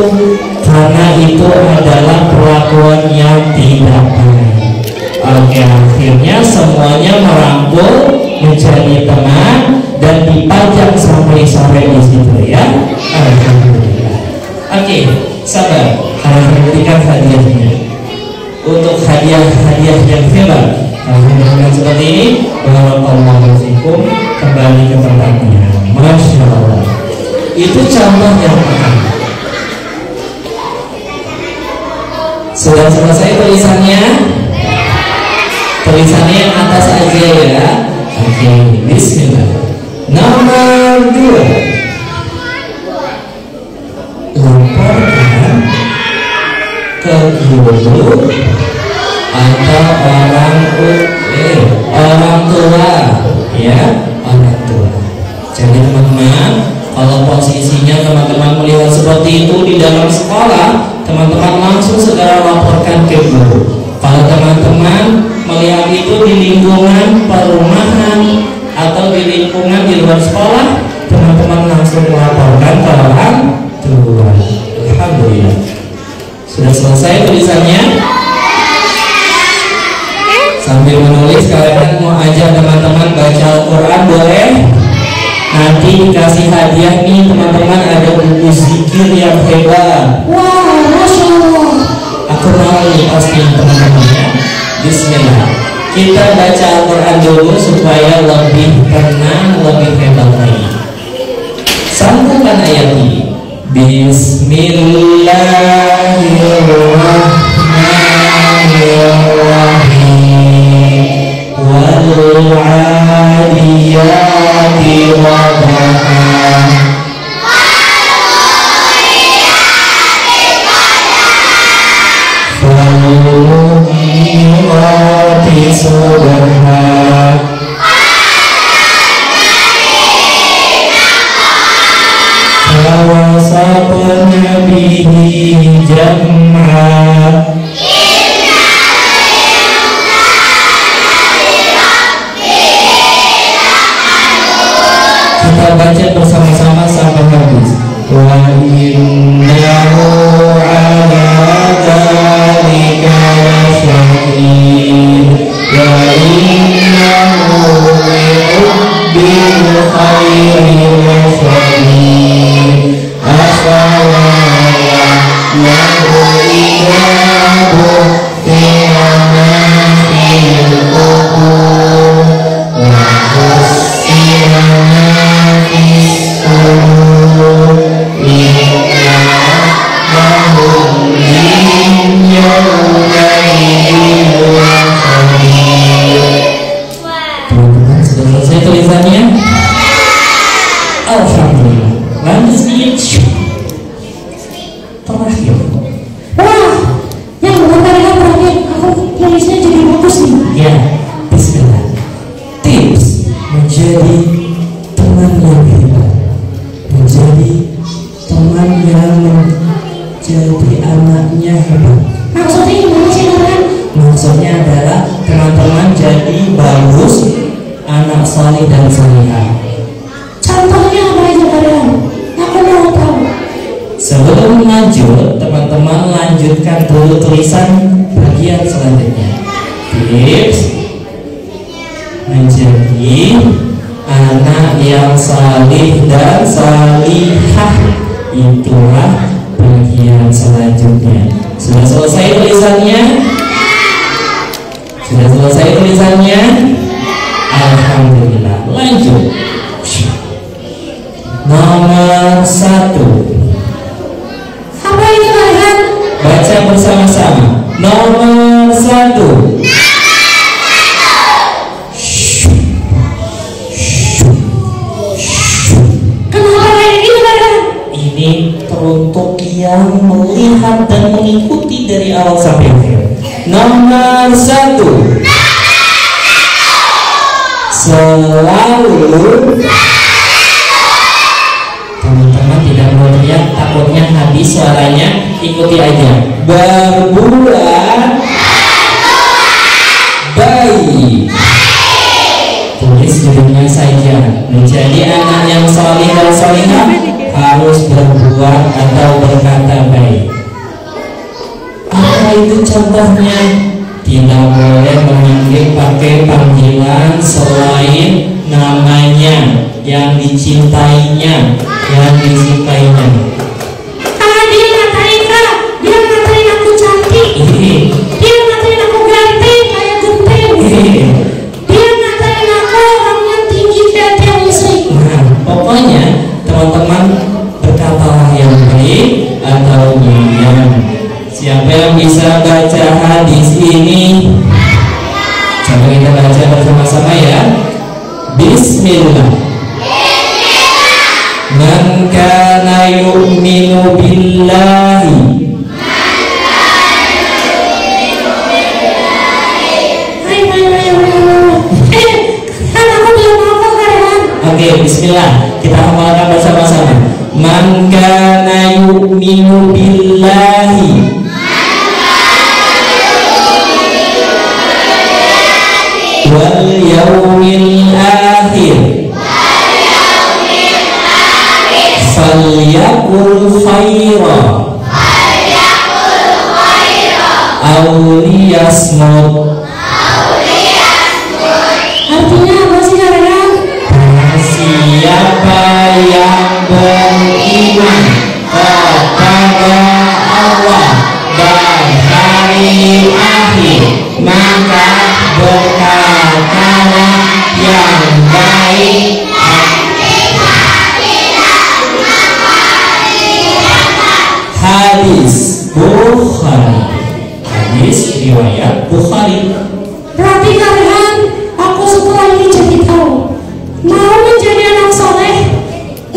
karena itu adalah perlakuan yang tidak baik. Oke, akhirnya semuanya merangkul menjadi teman dan dipajang sampai sore di situ ya. Alhamdulillah. Oke, sabar, harus memberikan hadiahnya. Untuk hadiah-hadiah yang hebat, dengan seperti ini, barakallahu fikum, kembali ke tempatnya. Masya Allah. Itu contoh yang pertama. Sudah selesai tulisannya? Tulisannya yang atas aja ya. Oke, bismillah. Nomor 2, laporkan ke guru atau orang tua ya, orang tua. Jadi teman-teman, kalau posisinya teman-teman melihat seperti itu di dalam sekolah, teman-teman langsung segera laporkan ke guru. Kalau teman-teman melihat itu di lingkungan perumahan atau di lingkungan di luar sekolah, teman-teman langsung melaporkan ke orang tua. Alhamdulillah. Sudah selesai tulisannya? Sambil menulis, kalian mau ajak teman-teman baca Al-Quran boleh? Nanti dikasih hadiah nih teman-teman, ada buku zikir yang hebat. Wah, Masya Allah. Aku mau nih pasti teman-teman ya. Bismillah. Kita baca Al-Quran dulu supaya lebih tenang, lebih hebat lagi. Sambungkan ayat ini. Bismillahirrahmanirrahim. Wal 'adiyati dhabahan. Falmughirati subhan. Fawasatna bihi jam'a. Kita baca bersama-sama sampai habis. Wa innahu ala dzalika lasyahid wa innahu li'ubbil khairi lasyadid afala ya'lamu idahu firama fil qubur wa husirama fis sudur inna lahum min yawmaidin khabir. Teman-teman sudah selesai tulisannya? Alhamdulillah. Lanjut sedikit. Terakhir. Wah, yang benar-benar perhatian. Aku tulisnya jadi bagus nih. Ya, bismillah. Tips menjadi teman yang hebat, menjadi teman yang menjadi anaknya hebat. Maksudnya gimana sih, teman? Maksudnya adalah teman-teman jadi bagus, anak salih dan salihah. Contohnya apa aja, kalian? Aku mau tahu. Sebelum lanjut, teman-teman lanjutkan dulu tulisan bagian selanjutnya. Tips menjadi anak yang salih dan salihah, itulah bagian selanjutnya. Sudah selesai tulisannya? Sudah selesai tulisannya? Alhamdulillah. Lanjut. Nomor 1. Apa itu, kalian? Baca bersama-sama. Nomor 1. Kenapa kayak gitu, kalian? Ini teruntuk yang melihat dan mengikuti dari awal sampai akhir. Nomor 1. Selalu. Teman-teman tidak mau teriak, takutnya habis suaranya. Ikuti aja. Berbuat menjadi anak yang saleh dan salihah harus berbuat atau berkata baik. Apa itu contohnya? Tidak boleh memanggil pakai panggilan selain namanya yang dicintainya, yang disukainya. Dia ngatain Kak, dia ngatain aku cantik, dia ngatain aku ganteng kayak genteng, dia ngatain aku orangnya tinggi kayak tiang listrik. Nah, pokoknya teman-teman berkatalah yang baik atau yang siapa yang bisa baca hadis ini? Coba kita baca bersama-sama ya. Bismillah. Man kana yu'minu billahi. Kan aku belum hafal kan? Oke, bismillah. Kita hafalkan bersama-sama. Man kana yu'minu billahi wal yawmil akhir falyakul khaira aw liyasmut. Artinya apa sih kalian? Siapa yang beriman kepada Allah dan hari akhir, maka berkatalah yang baik. Hadis Bukhari. Hadis riwayat Bukhari. Berarti kalian, aku setelah ini jadi tahu, mau menjadi anak soleh,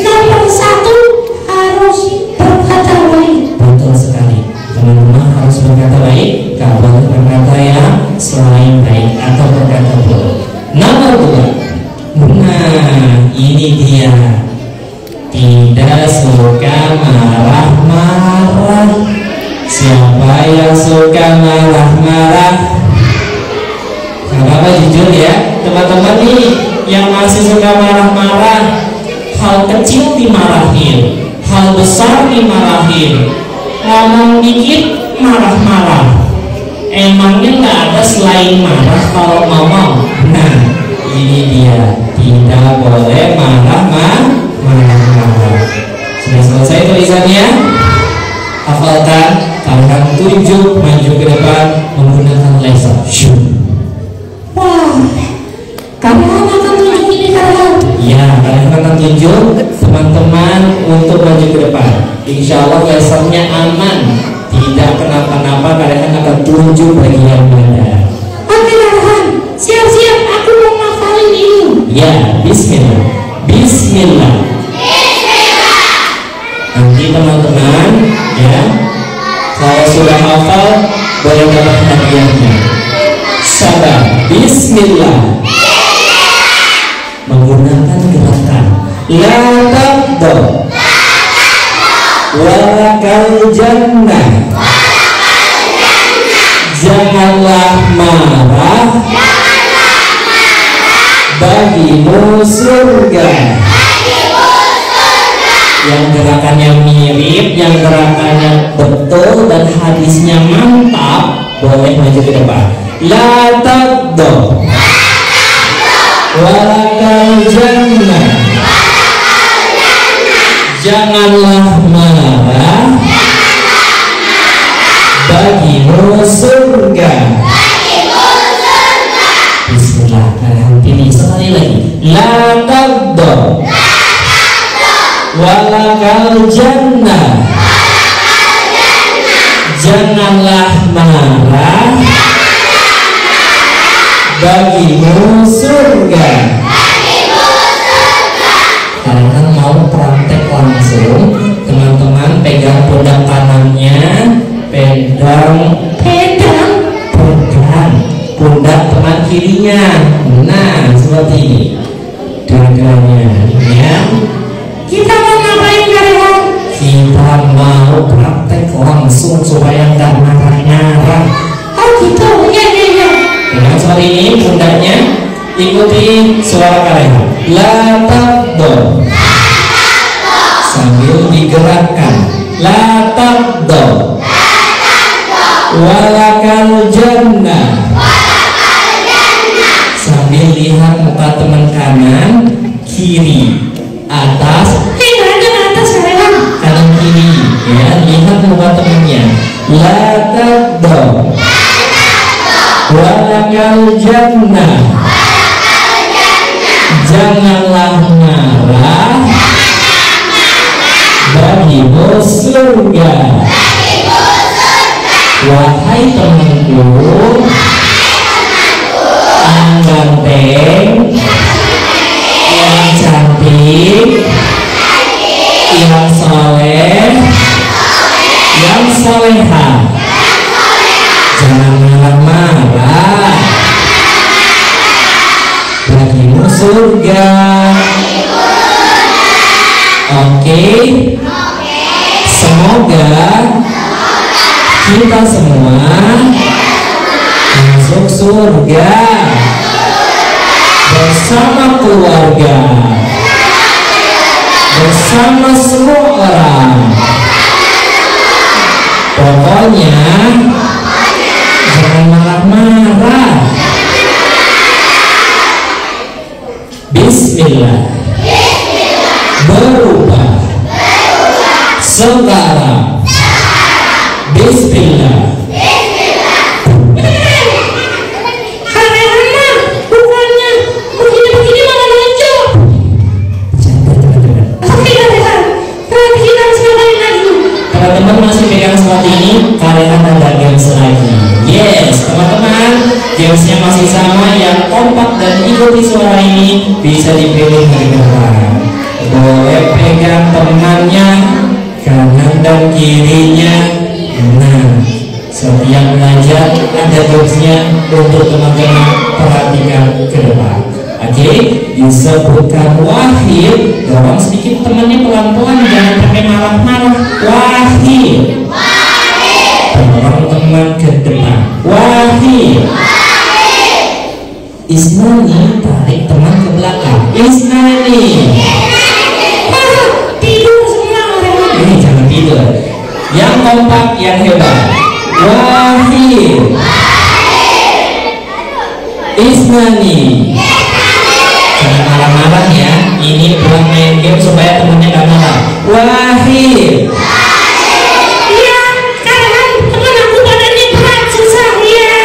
nomor satu harus berkata baik. Betul sekali. Teman-teman harus berkata baik. Kalau berkata yang selain baik atau berkata buruk. Nomor dua. Nah, ini dia. Tidak suka marah-marah. Siapa yang suka marah-marah? Apa jujur ya, teman-teman nih yang masih suka marah-marah, hal kecil dimarahin, hal besar dimarahin, ngomong dikit marah-marah. Emangnya nggak ada selain marah kalau ngomong? Nah, ini dia, tidak boleh marah-marah. Sudah selesai tulisannya? Hafalkan, kalian tunjuk maju ke depan menggunakan laser. Wah, kalian akan tunjuk ini kalian? Ya, kalian akan tunjuk teman-teman untuk maju ke depan. Insya Allah lasernya aman, tidak kenapa-napa. Kalian akan tunjuk bagian mana. Oke kalian, siap-siap, aku mau ngafalin ini. Ya, Bismillah. Bismillah. Nanti teman-teman, ya, kalau sudah hafal boleh dapat hadiahnya. Sabar. Bismillah. Menggunakan gerakan la tabdo walakal jannah. Janganlah marah, bagimu surga. Yang gerakannya mirip, yang gerakannya betul dan hadisnya mantap, boleh maju ke depan. La tabdo walakal jannah. Janganlah marah, bagimu surga. Bismillah. Ini sekali lagi. La tabdo walakal jannah. Janganlah marah, bagimu surga. Kalian mau praktek langsung, teman-teman pegang pundak kanannya, pegang pundak teman kirinya. Nah, seperti ini. Dua-duanya, ya. Kita mau ngapain kalian? Kita mau praktek langsung supaya nggak marah-marah. Oh gitu, ya. Dengan seperti ini pundaknya, ikuti suara kalian. La taqdo, sambil digerakkan. La taqdo, walakal jannah, sambil lihat muka teman kanan, kiri, atas, kanan kiri, ya, lihat muka temannya. La taqdo, walakal jannah, janganlah marah, bagimu surga. Wahai temanku yang ganteng, yang cantik, yang soleh, yang soleha, jangan marah-marah, bagimu surga. Oke. Semoga kita semua masuk surga bersama keluarga, bersama semua orang. Pokoknya jangan marah-marah. Bismillah. Berubah sekarang. Bismillah. Karena bukannya begini malah nonjol. Oke, perhatikan sekali lagi. Teman-teman masih pegang seperti ini, kalian ada games lagi. Yes, teman-teman, gamesnya masih sama. Yang kompak dan ikuti suara ini bisa dipilih dari depan. Boleh pegang temannya kanan dan kirinya. Nah, setiap belajar ada gamesnya untuk teman-teman perhatikan ke depan. Oke, disebutkan Wahid, dorong sedikit temannya pelan-pelan, jangan pakai marah-marah. Wahid, dorong teman ke depan. Wahid. Isnani, tarik teman ke belakang. Isnani. Tidur semua orang. Ini jangan tidur. Yang kompak, yang hebat. Wahid. Isnani. Jangan marah-marah ya. Ini buat main game supaya temennya gak marah. Wahid. Iya, karena teman aku badannya berat, susah ya.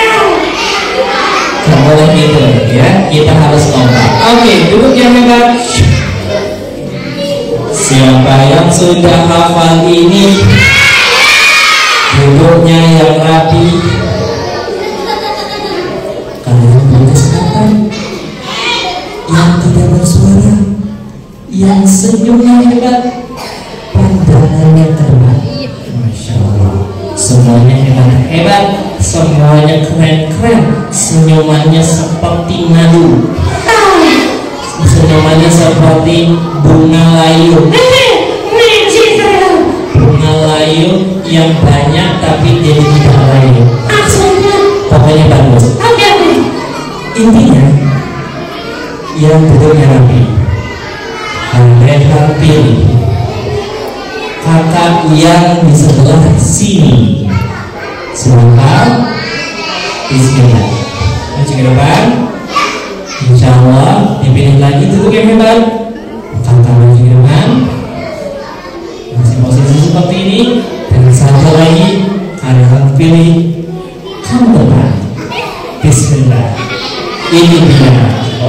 Gak boleh gitu ya. Kita harus kompak. Oke, duduk yang hebat. Siapa yang sudah hafal ini, duduknya yang rapi. Kalian berkesempatan yang tidak bersuara, yang senyumnya hebat, pandangannya terbang. Masya Allah, semuanya hebat-hebat, semuanya keren-keren, senyumannya seperti madu, senyumannya seperti bunga layu. Bunga layu yang banyak tapi jadi tidak layu. Pokoknya bagus. Intinya yang duduknya rapi, kalian pilih kakak yang di sebelah sini. Silakan. Bismillah. Maju ke depan. Insya Allah dipilih lagi duduk yang hebat. Kakak maju ke depan. Masih posisi seperti ini. Dan satu lagi kalian pilih kamu depan. Bismillah. Ini dia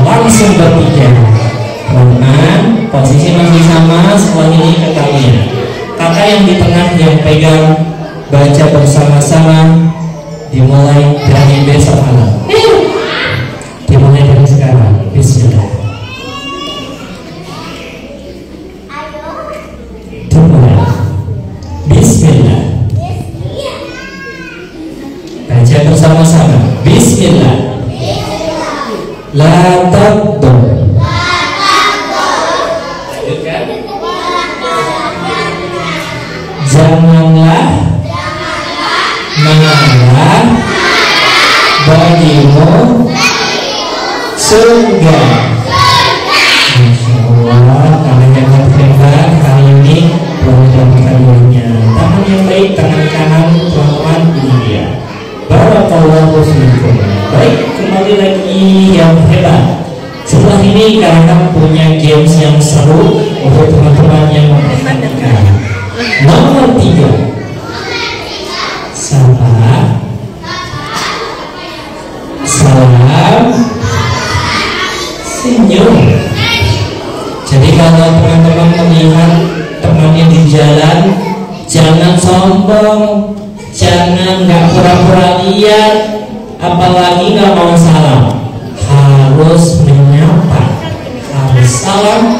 langsung bertiga. Teman-teman, posisi masih sama. Setelah ini ke kalian. Kakak yang di tengah yang pegang, baca bersama-sama. Dimulai dari besok malam. Dimulai dari sekarang. Bismillah. Dimulai. Bismillah. Baca bersama-sama. Bismillah. La taqdo. Janganlah marah, bagimu surga. Masya Allah. dan kaliannya. Tangan yang baik, tangan kanan teman-teman, ini dia. Barakallahu fiikum. Baik, kembali lagi yang hebat. Setelah ini kalian punya games yang seru untuk teman-teman yang memperhatikan. Nomor 3, salam, senyum. Jadi kalau teman-teman melihat temannya di jalan, jangan sombong, jangan nggak pura-pura lihat, apalagi nggak mau salam. Harus menyapa, harus salam,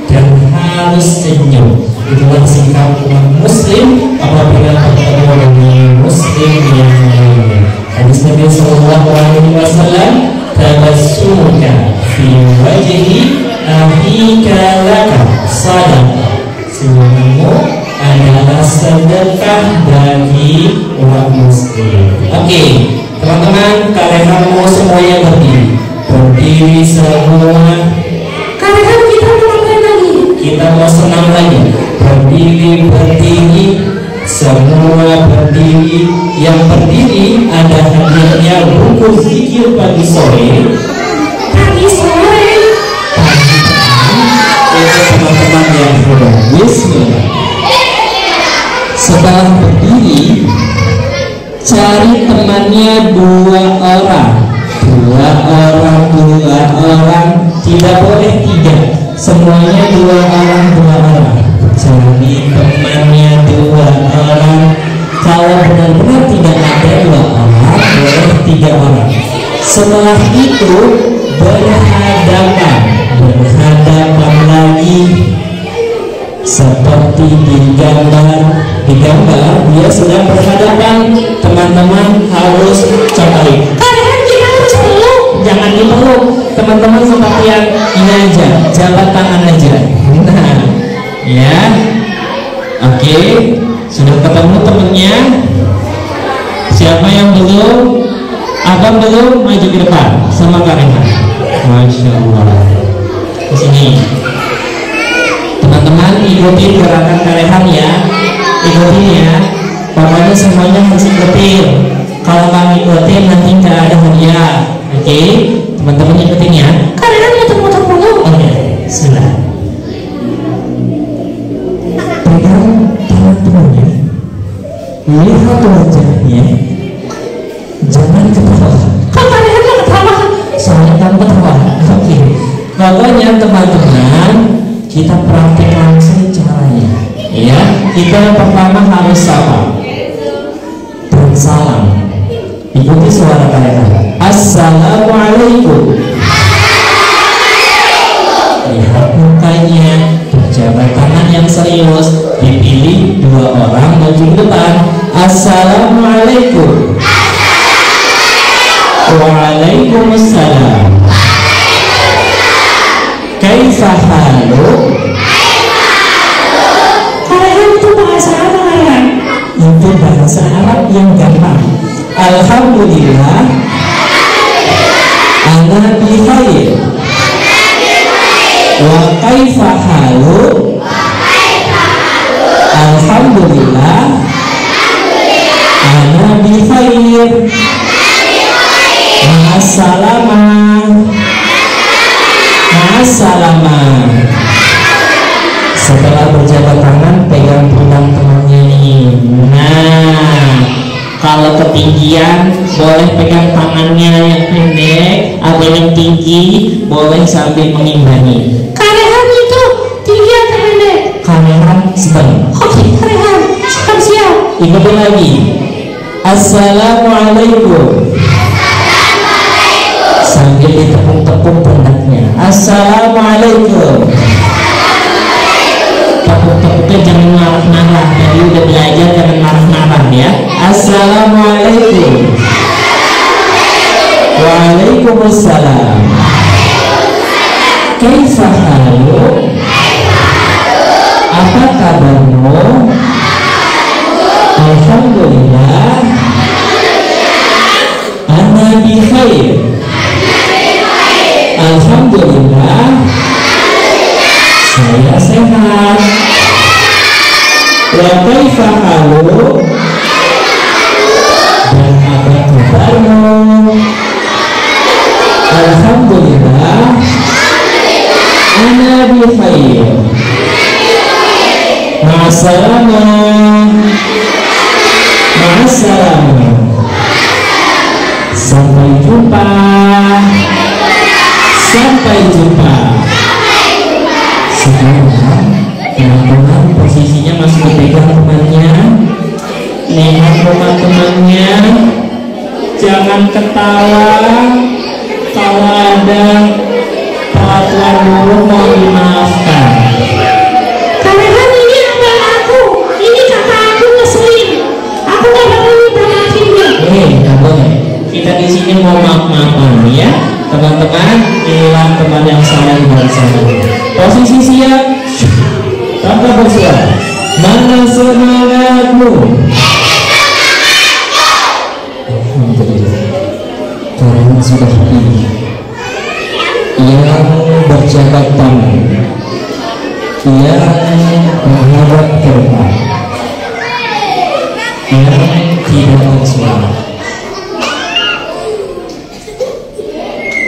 dan harus senyum. Itulah sikap umat muslim apabila bertemu dengan muslim yang lainnya. Hadis Nabi Sallallahu Alaihi Wasallam, tabassumuka fi wajhi akhika laka sadaqah. Senyummu adalah sedekah bagi umat muslim. Oke, teman-teman, kalian mau semuanya berdiri semua. Kalian kita mau ngapain lagi? Kita mau senam lagi. Berdiri, semua berdiri. Yang berdiri ada hadirnya buku zikir pagi sore. Pagi sore. Itu teman-teman yang sudah bismillah. Setelah berdiri, cari temannya 2 orang. 2 orang, tidak boleh 3. Semuanya 2 orang. Cari temannya 2 orang. Kalau benar-benar tidak ada 2 orang, boleh 3 orang. Setelah itu berhadapan lagi seperti di gambar dia sedang berhadapan. Teman-teman harus cobain. Kalian kita harus peluk. Jangan dipeluk, teman-teman, seperti yang ini aja, jabat tangan aja. Nah, ya, oke, sudah ketemu temennya. Siapa yang belum? Abang belum, maju ke depan sama Kak Rehan. Masya Allah. Ke sini. Teman-teman ikuti gerakan Kak Rehan ya. Ikutin ya. Pokoknya semuanya harus ikutin. Kalau nggak ngikutin nanti nggak ada hadiah. Oke, teman-teman ikutin ya. Kalian muter-muter dulu. Oke, sudah. Pegang tangan temannya. Lihat wajahnya. Jangan ketawa. Kok kalian mau ketawa? Soalnya kamu ketawa. Oke. Pokoknya teman-teman, kita praktek langsung caranya. Ya, kita yang pertama harus salam. Salam. Ikuti suara kalian. Assalamualaikum. Lihat mukanya, berjabat tangan yang serius, dipilih 2 orang maju ke depan. Assalamualaikum. Waalaikumsalam. Kaifa haluk? Kalian itu bahasa apa kalian? Itu bahasa Arab yang gampang. Alhamdulillah, ana bi khair. Wa kaifa haluk? Alhamdulillah, ana bi khair. Ma'assalamah. Setelah berjabat tangan, pegang pundak temannya nih. Nah, kalau ketinggian boleh pegang tangannya yang pendek, atau yang tinggi boleh sambil mengimbangi. Kalian itu tinggi atau pendek? Kalian sedang. Oke, kalian siap. Ikutin lagi. Assalamualaikum. Sambil ditepuk-tepuk pundaknya. Assalamualaikum. Tepuk-tepuknya jangan marah-marah. Jadi udah belajar jangan marah-marah ya. Assalamualaikum. Waalaikumsalam. Kaifa haluk? Apa kabarmu? Alhamdulillah. Ana bi khair. Alhamdulillah, saya sehat. Wa kaifa halu? Dan apa kabarmu? Alhamdulillah. Ana bi khair. Ma'assalamah. Ma'assalamah. Sampai jumpa. Sampai jumpa. Sekarang teman-teman posisinya masih dipegang temannya. Lihat teman-temannya. Jangan ketawa. Kalau ada peraturan guru mohon dimaafkan. Karena kan ini abang aku, ini kakak aku ngeselin. Aku gak bakal minta maafin dia. Gak boleh. Kita di sini mau maaf-maafan ya, teman-teman. Inilah teman yang saling bersama. Posisi siap, tanpa bersuara. Mana semangatmu? Alhamdulillah. Karena sudah ini yang berjabat tangan, yang menghadap ke depan, yang tidak bersuara.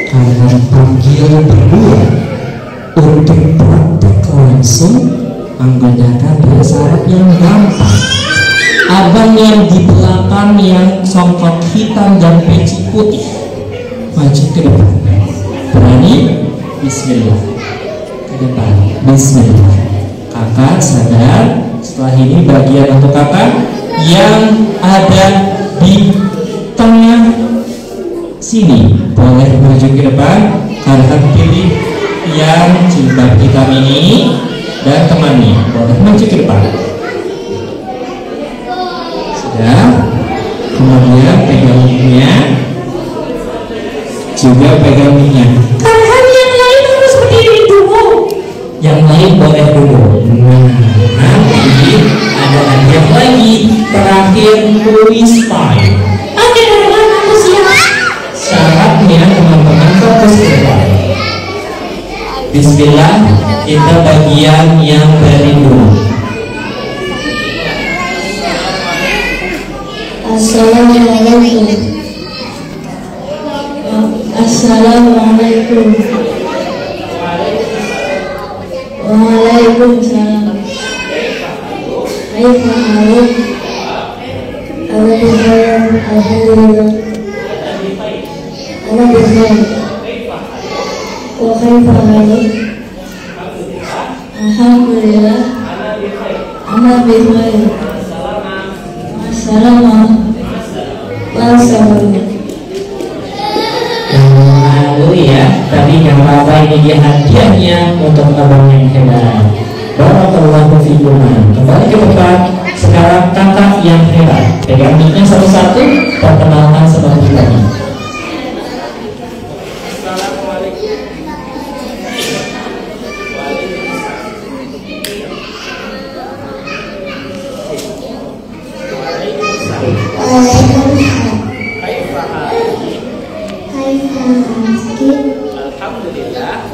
Kalian panggil berdua untuk praktek langsung menggunakan bahasa Arab yang gampang. Abang yang di belakang yang songkok hitam dan peci putih, maju ke depan. Berani? Bismillah. Ke depan. Bismillah. Kakak sadar. Setelah ini bagian untuk kakak yang ada di tengah sini. Boleh maju ke depan. Kakak pilih yang jilbab hitam ini dan temannya. Boleh maju ke depan. Sudah. Kemudian pegang mic-nya. Juga pegang minyak. Karena yang lain harus berdiri dulu. Yang lain boleh dulu. Nah, nanti ada hadiah lagi. Terakhir quiz time. Oke, teman-teman, aku siap. Syaratnya teman-teman fokus ke depan. Bismillah, kita bagian yang dari dulu. Assalamualaikum. Assalamualaikum. Waalaikumsalam. Kaifa haluk? Ana bikhair, alhamdulillah. Ana bikhair. Wa kaifa haluk? Alhamdulillah. Ana bikhair. Assalamualaikum. Lalu ya, tapi yang apa ini dia hadiahnya untuk abang yang hebat. Barakallahu fikum. Kembali ke depan. Sekarang kakak yang hebat. Pegang mic-nya satu-satu. Perkenalkan seperti tadi.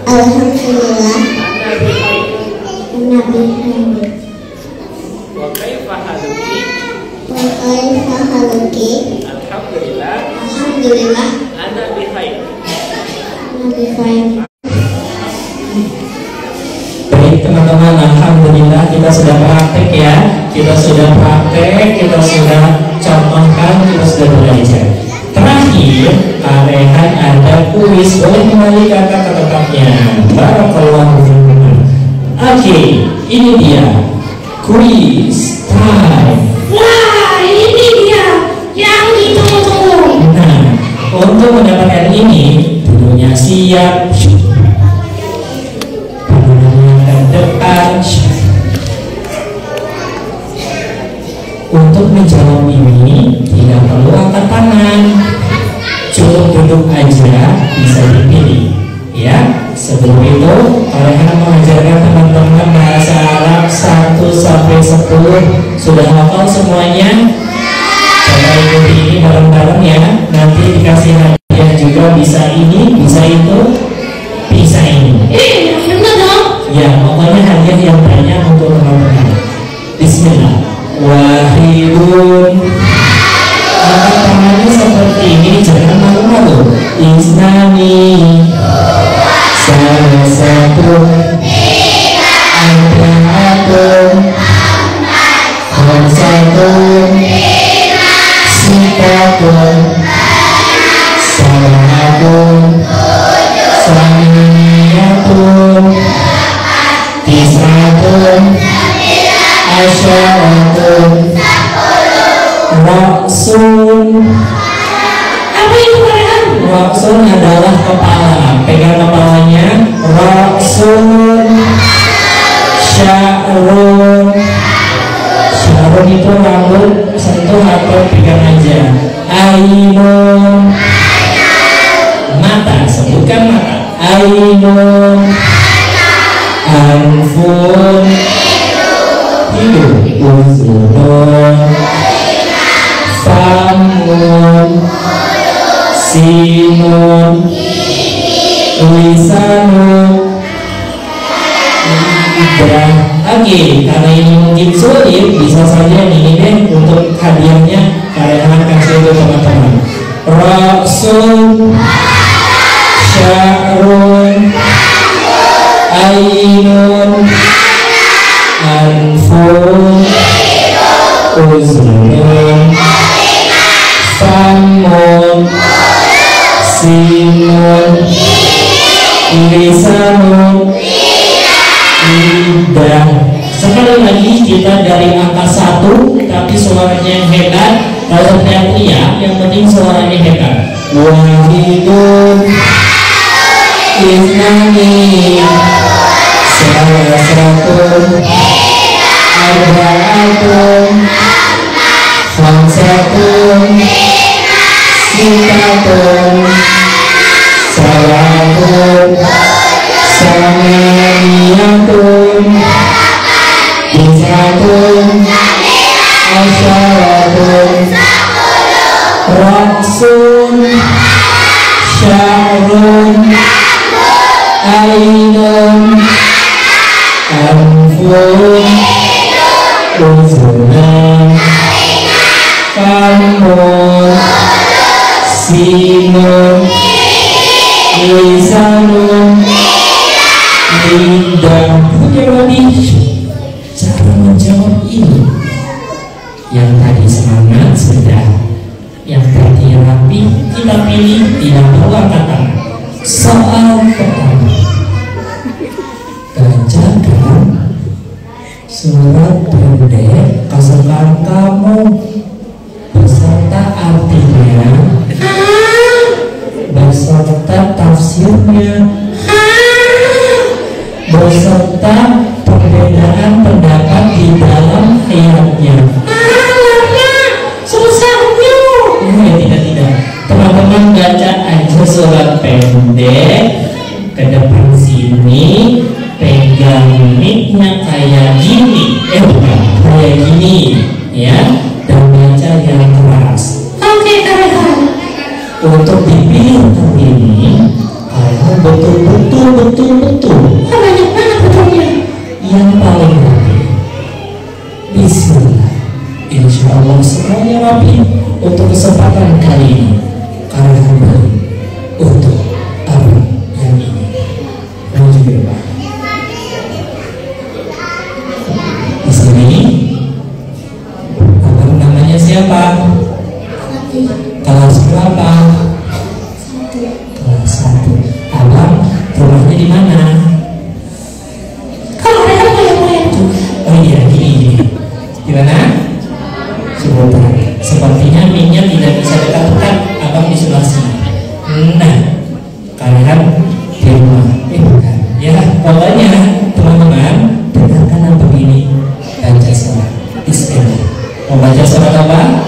Alhamdulillah. Nabi Muhammad. Wa kaifa haluki? Wa kaifa haluki? Alhamdulillah. Alhamdulillah. Ana bi khair. Nabi khair. Baik teman-teman, alhamdulillah kita sudah praktek ya. Kita sudah praktek, kita sudah contohkan, kita sudah belajar. Terakhir, Rehan ada kuis. Boleh kembali kakak ke tempatnya. Barakallahu fikum. Oke, ini dia kuis time. Wah, ini dia yang ditunggu-tunggu. Nah, untuk mendapatkan ini, dulunya siap. Ke depan. Untuk menjawab ini tidak perlu angkat tangan, cukup duduk aja, bisa dipilih ya. Sebelum itu Rehan mengajarkan teman-teman bahasa Arab 1 sampai 10. Sudah hafal semuanya? Coba ikuti ini bareng-bareng ya. Nanti dikasih hadiah juga, bisa ini, bisa itu, bisa ini. Bener dong. Ya, pokoknya hadiah yang banyak untuk teman-teman. Bismillah. Wahidun. Angkat tangannya seperti ini, jangan malu-malu. Isnani. Salah satu. Arba'atun. Khamsatun. Sitatun. Salatun. Saminiyatun. Tis'atun. Asyaratun. Raksun. Apa itu Farhan? Raksun adalah kepala. Pegang kepalanya. Raksun. Sya'run. Sya'run itu rambut, sentuh atau pegang aja. Ainun. Mata, sebutkan mata. Ainun. Anfun. Hidung. Uzunun. Famun. Sinun. Lisanun. Lidah. Oke, karena ini mungkin sulit, bisa saja ini deh untuk hadiahnya kalian kasih untuk teman-teman. Raksun. Sya'run. Ainun. Anfun. Uzunun. Famun. Sinun. Lisanun. Lidah. Sekali lagi kita dari angka 1 tapi suaranya hebat. Kalau teriak-teriak yang penting suaranya hebat. Wahidun. Isnani. Salah satu. Arba'atun. Khamsatun. Sitatun. Salatun. Saminiyatun. Tis'atun. Asyaratun. Raksun. Sya'run. Ainun. Anfun. Uzunun. Famun. Sinun. Lisanun. Lidah. Bagaimana cara menjawab ini? Yang tadi semangat sudah, yang tadi rapi kita pilih, tidak perlu angkat tangan. Soal pertama, bacakan surat pendek kesukaan kamu beserta artinya, beserta tafsirnya, beserta perbedaan pendapat di dalam ayatnya. Susahnya. Tidak. Teman-teman baca aja surat pendek ke depan sini, pegang mic-nya kayak gini, bukan kayak gini, ya, dan baca yang keras. Oke, Farhan. Untuk dipilih kali ini, kalian betul-betul. Banyak banget betulnya. Yang paling rapi. Bismillah. Insya Allah semuanya rapi untuk kesempatan kali ini. Kalian kembali untuk apa yang ini. Lanjut ke depan. Di sini, apa namanya siapa? Kelas berapa? Kelas 1. Abang rumahnya di mana? Kalau mereka boleh juga. Oh iya, gini. Gimana? Sebentar. Sepertinya mic-nya tidak bisa dekat-dekat. Abang di sebelah sini. Nah, kalian di rumah. Bukan. Ya, pokoknya teman-teman dengarkan yang begini. Baca surat. Bismillah. Mau baca surat apa?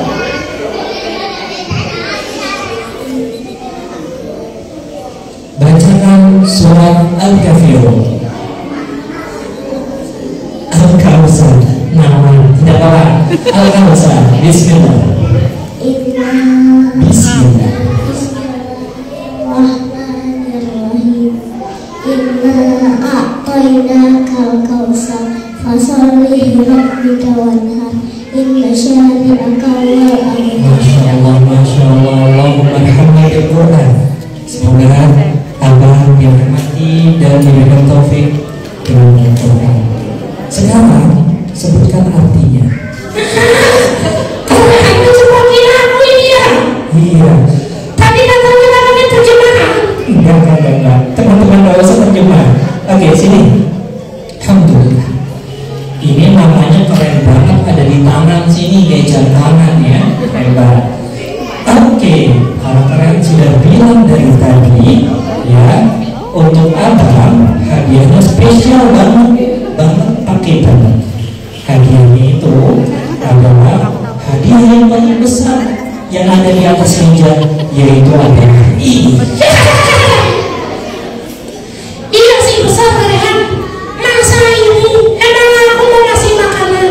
Bacakan surat Al-Kafirun. Al-Kawthar. Nama tidak apa. Al-Kawthar. Bismillah. Bismillah. Bismillahirrahmanirrahim. Inna a'tainakal kautsar fasalli li rabbika rabbika wanhar. Inna syani'aka huwal abtar. Masya Allah, Masya Allah. Allahumma alhamdulillah Quran. Semoga abang dirahmati dan diberikan taufik dengan Al-Quran. Sekarang sebutkan artinya. Quran itu seperti aku ini ya. Iya. Tadi katanya namanya terjemahan. Enggak. Teman-teman gak usah terjemah. Oke, sini. Alhamdulillah. Ini namanya keren banget, ada di tangan sini, jam tangan ya. Hebat. Oke, kalau kalian sudah bilang dari tadi ya, untuk abang hadiahnya spesial banget pakai banget. Hadiahnya itu adalah hadiah yang paling besar yang ada di atas meja, yaitu adalah ini. Iya sih besar Rehan. Masa ini emang aku mau ngasih makanan?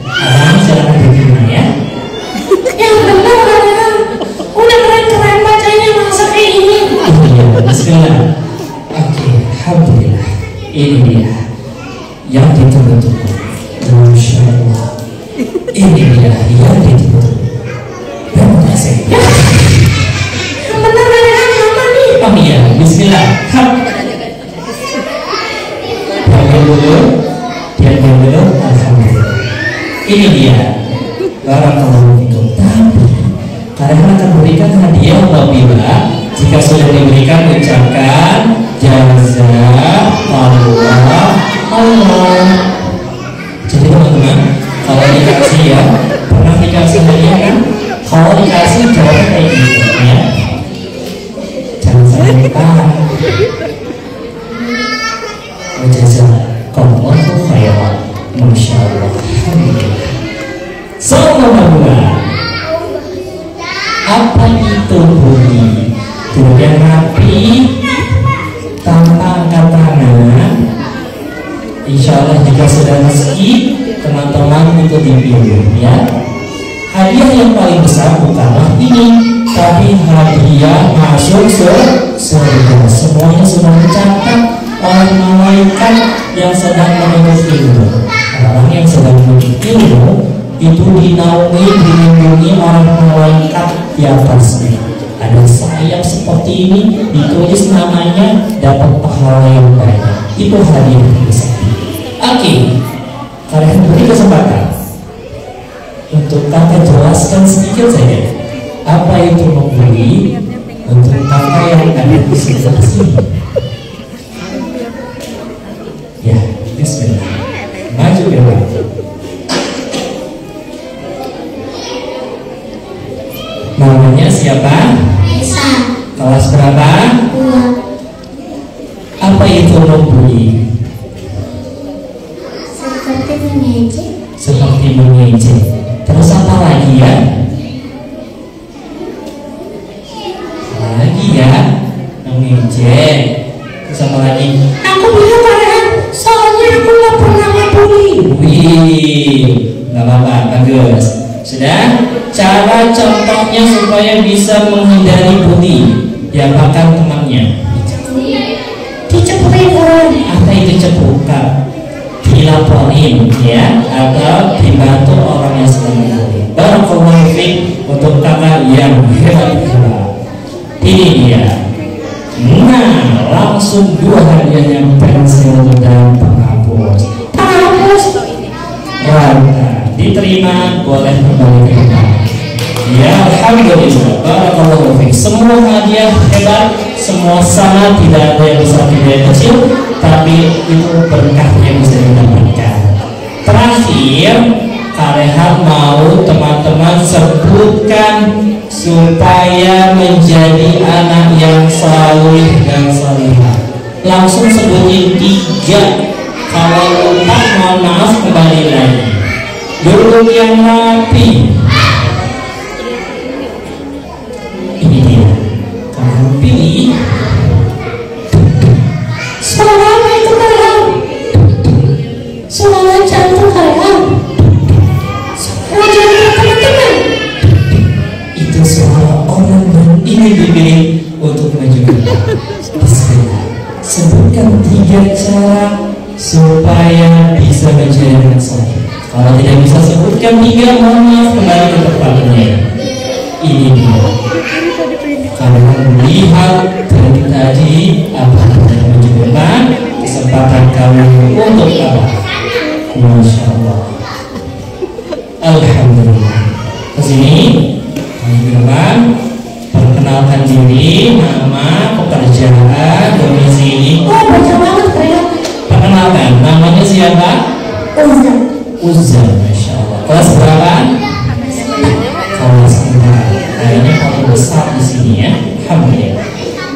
Abang silakan diterima ya. Yang benar Rehan. Udah keren bacanya masa kayak ini. Iya, bismillah. Oke, alhamdulillah. Ini dia yang ditunggu-tunggu. Masya Allah. Ini dia yang ditunggu-tunggu. Terima kasih. Yang benar Rehan apa nih? Oh iya, bismillah. Diam dulu. Alhamdulillah. Ini dia. Barakallahu fikum. Tapi kalian akan berikan hadiah apabila jika sudah diberikan ucapkan jazakallah Allah. Jadi teman-teman, kalau dikasih ya, pernah dikasih hadiah kan? Kalau dikasih jawabnya kayak gitu ya. Jangan sampai lupa. Jazakallahu khairan. Masya Allah. Alhamdulillah. Apa itu bunyi? Duduk yang rapi, tanpa angkat tangan. Insya Allah jika sudah rezeki, teman-teman itu dipilih ya. Hadiah yang paling besar bukanlah ini, tapi hadiah masuk surga. Semuanya sudah dicatat oleh malaikat yang sedang menuntut ilmu. Orang yang sedang menuntut ilmu itu dinaungi, dilindungi oleh malaikat di atasnya. Ada sayap seperti ini, ditulis namanya, dapat pahala yang banyak. Itu hadiah yang besar. Oke, kalian beri kesempatan untuk kakak jelaskan sedikit saja apa itu membeli untuk kakak yang ada di sekitar sini. Ya, bismillah. Maju ke depan. Namanya siapa? Esa. Kelas berapa? 2. Apa itu membeli? Seperti mengejek. Seperti mengejek. Terus apa lagi ya? Lagi ya? Mengejek. Terus apa lagi? Aku bilang Rehan, soalnya aku nggak pernah ngebully. Wih, nggak apa-apa, bagus. Sudah? Cara contohnya supaya bisa menghindari bully, diapakan temannya? Dicepurin orang. Apa itu cepukan? Dilaporin ya, atau dibantu orang yang sedang membuli. Barakallahu fiik untuk kakak yang hebat. Ini dia. Nah, langsung 2 hadiahnya, pensil dan penghapus. Diterima, boleh kembali ke rumah. Ya, alhamdulillah. Barakallahu fiik. Semua hadiah hebat, semua sama, tidak ada yang besar, tidak yang kecil, tapi itu berkah yang bisa didapatkan. Terakhir, kalian mau teman-teman sebutkan supaya menjadi anak yang saleh dan salihah. Langsung sebutin 3. Kalau lupa, mohon maaf, kembali lagi. Duduk yang rapi. Ini dia. Kalian pilih. Suara itu Rehan. Suara jantung Rehan. Suara jantung teman-teman. Itu suara orang yang ingin dipilih untuk maju ke depan. Bismillah. Sebutkan 3 cara supaya bisa menjadi anak saleh. Kalau tidak bisa sebutkan 3, mohon maaf, kembali ke tempatnya. Ini dia. Karena melihat dari tadi apa yang menunjukkan kesempatan kamu untuk apa? Masya Allah. Alhamdulillah. Kesini, teman-teman, perkenalkan diri, nama, pekerjaan, domisili. Oh, baca banget keren. Perkenalkan, namanya siapa? Uzan, Masya Allah. Kelas berapa? Kelas 4. Kayaknya kamu besar di sini ya. Alhamdulillah.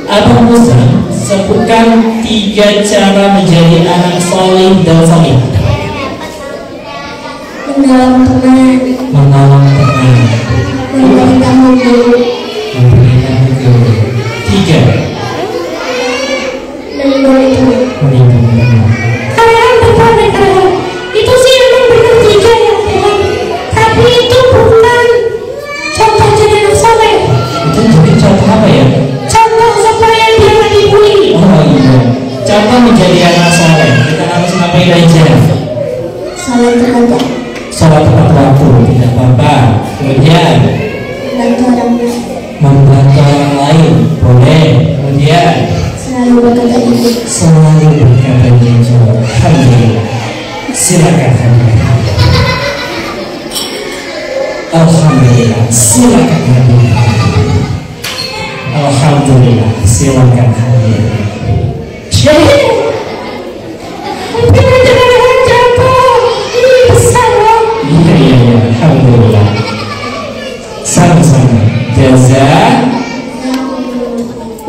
Abang Uzan, sebutkan 3 cara menjadi anak soleh dan soleh. Menolong teman, Menolong teman, memberikan guru, memberikan guru. 3, melindungi teman. melindungi teman. Kalian berbalik kalian. Itu sih emang benar 3 ya teman. Tapi itu bukan contoh jadi anak soleh. Itu jadi contoh apa ya? Contoh supaya dia nggak dibully. Oh iya, contoh menjadi anak soleh. Kita harus ngapain aja? Salah terhadap Sholat tepat waktu, tidak apa-apa. Kemudian membantu orang lain, membantu orang lain, boleh. Kemudian selalu berkata jujur. selalu berkata jujur. Alhamdulillah. Silakan hadir. Alhamdulillah. Silakan hadir. Alhamdulillah. Silakan hadir. Jadi, mungkin aja kalian jatuh. Ini besar loh. Iya. Alhamdulillah. Sama-sama.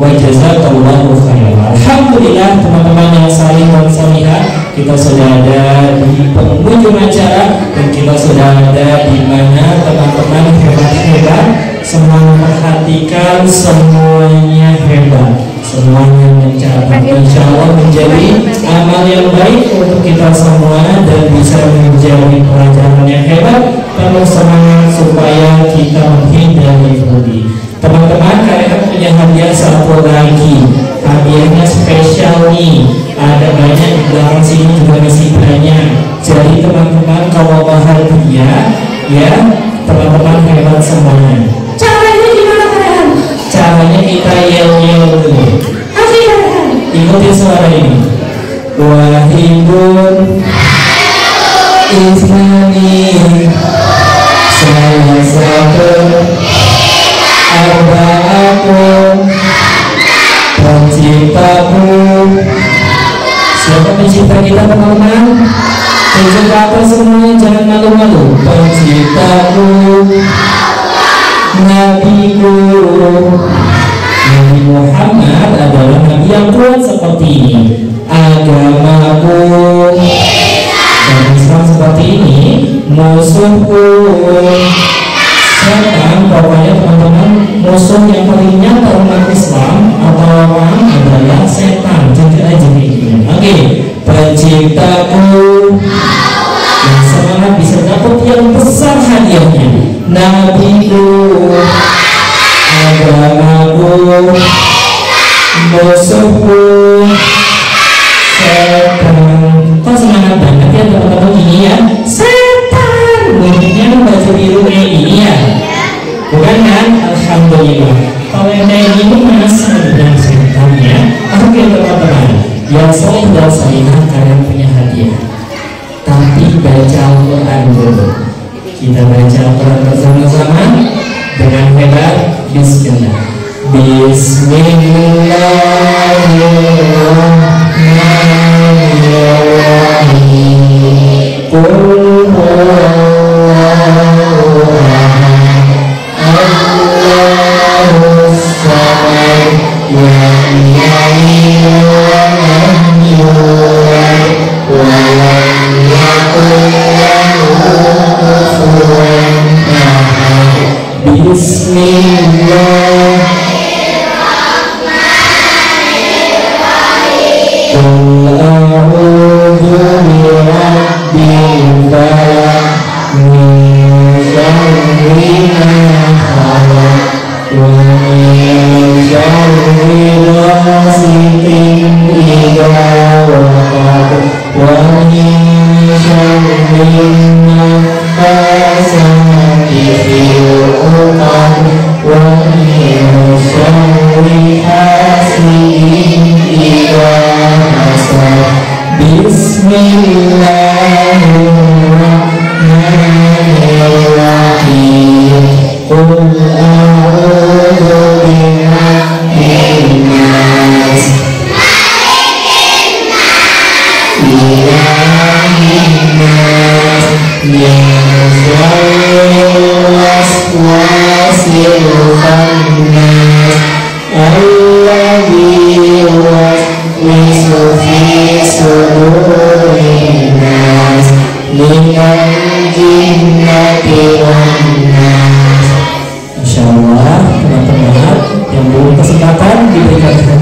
Wa jazakallahu khairan. Alhamdulillah, teman-teman yang salih dan salihah, kita sudah ada di penghujung acara dan kita sudah ada di mana teman-teman hebat-hebat, semua memperhatikan, semuanya hebat, semuanya mencatat. Insya Allah menjadi amal yang baik untuk kita semua dan bisa menjadi pelajaran yang hebat. Perlu semangat supaya kita menghindari budi. Teman-teman, kalian punya hadiah satu lagi. Hadiahnya spesial nih. Ada banyak di belakang sini juga masih banyak. Jadi teman-teman kalau bahagia, ya teman-teman hebat semuanya. Caranya gimana kalian? Caranya kita yel-yel dulu. Asli kalian. Ikuti suara ini. Wahidun Isnani salah satu arba'atun penciptaku. Siapa pencipta kita teman-teman? Tunjuk ke atas semuanya, jangan malu-malu. Penciptaku, Nabiku. Nabi Muhammad adalah Nabi yang kuat seperti ini. Agamaku dan Islam seperti ini. Musuhku setan. Pokoknya teman-teman, musuh yang paling nyata umat Islam atau orang adalah setan. Jujur aja kayak gini. Oke, penciptaku yang semangat bisa dapat yang besar hadiahnya. Nabiku, agamaku, musuhku setan. Kok semangat banget ya teman-teman ini ya? Setan. Mungkinnya baju biru kayak gini ya? Bukan kan? Alhamdulillah. Kalau yang kayak gini mas dengan setannya. Oke teman-teman, yang soleh dan solehah kalian punya hadiah. Tapi baca Al-Quran dulu. Kita baca Al-Quran bersama-sama dengan hebat. Bismillah. Bismillahirrahmanirrahim. Qul huwallahu ahad, Allahus samad, lam yalid wa lam yulad wa lam yakul lahu kufuwan ahad. Bismillah. Qul a'udzu birabbil falaq min syarri ma khalaq wa min syarri ghasiqin idza waqab wa min syarri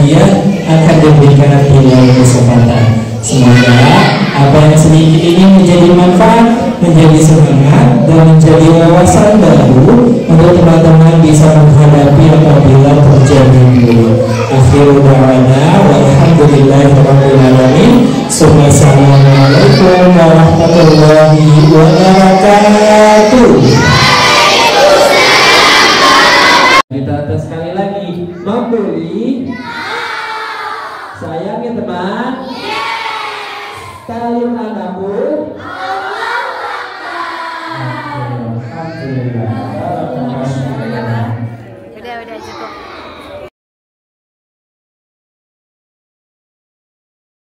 dia akan diberikan di lain kesempatan. Semoga apa yang sedikit ini menjadi manfaat, menjadi semangat, dan menjadi wawasan baru untuk teman-teman bisa menghadapi apabila terjadi dulu. Akhiru da'wana walhamdulillahirabbil alamin. Assalamualaikum warahmatullahi wabarakatuh.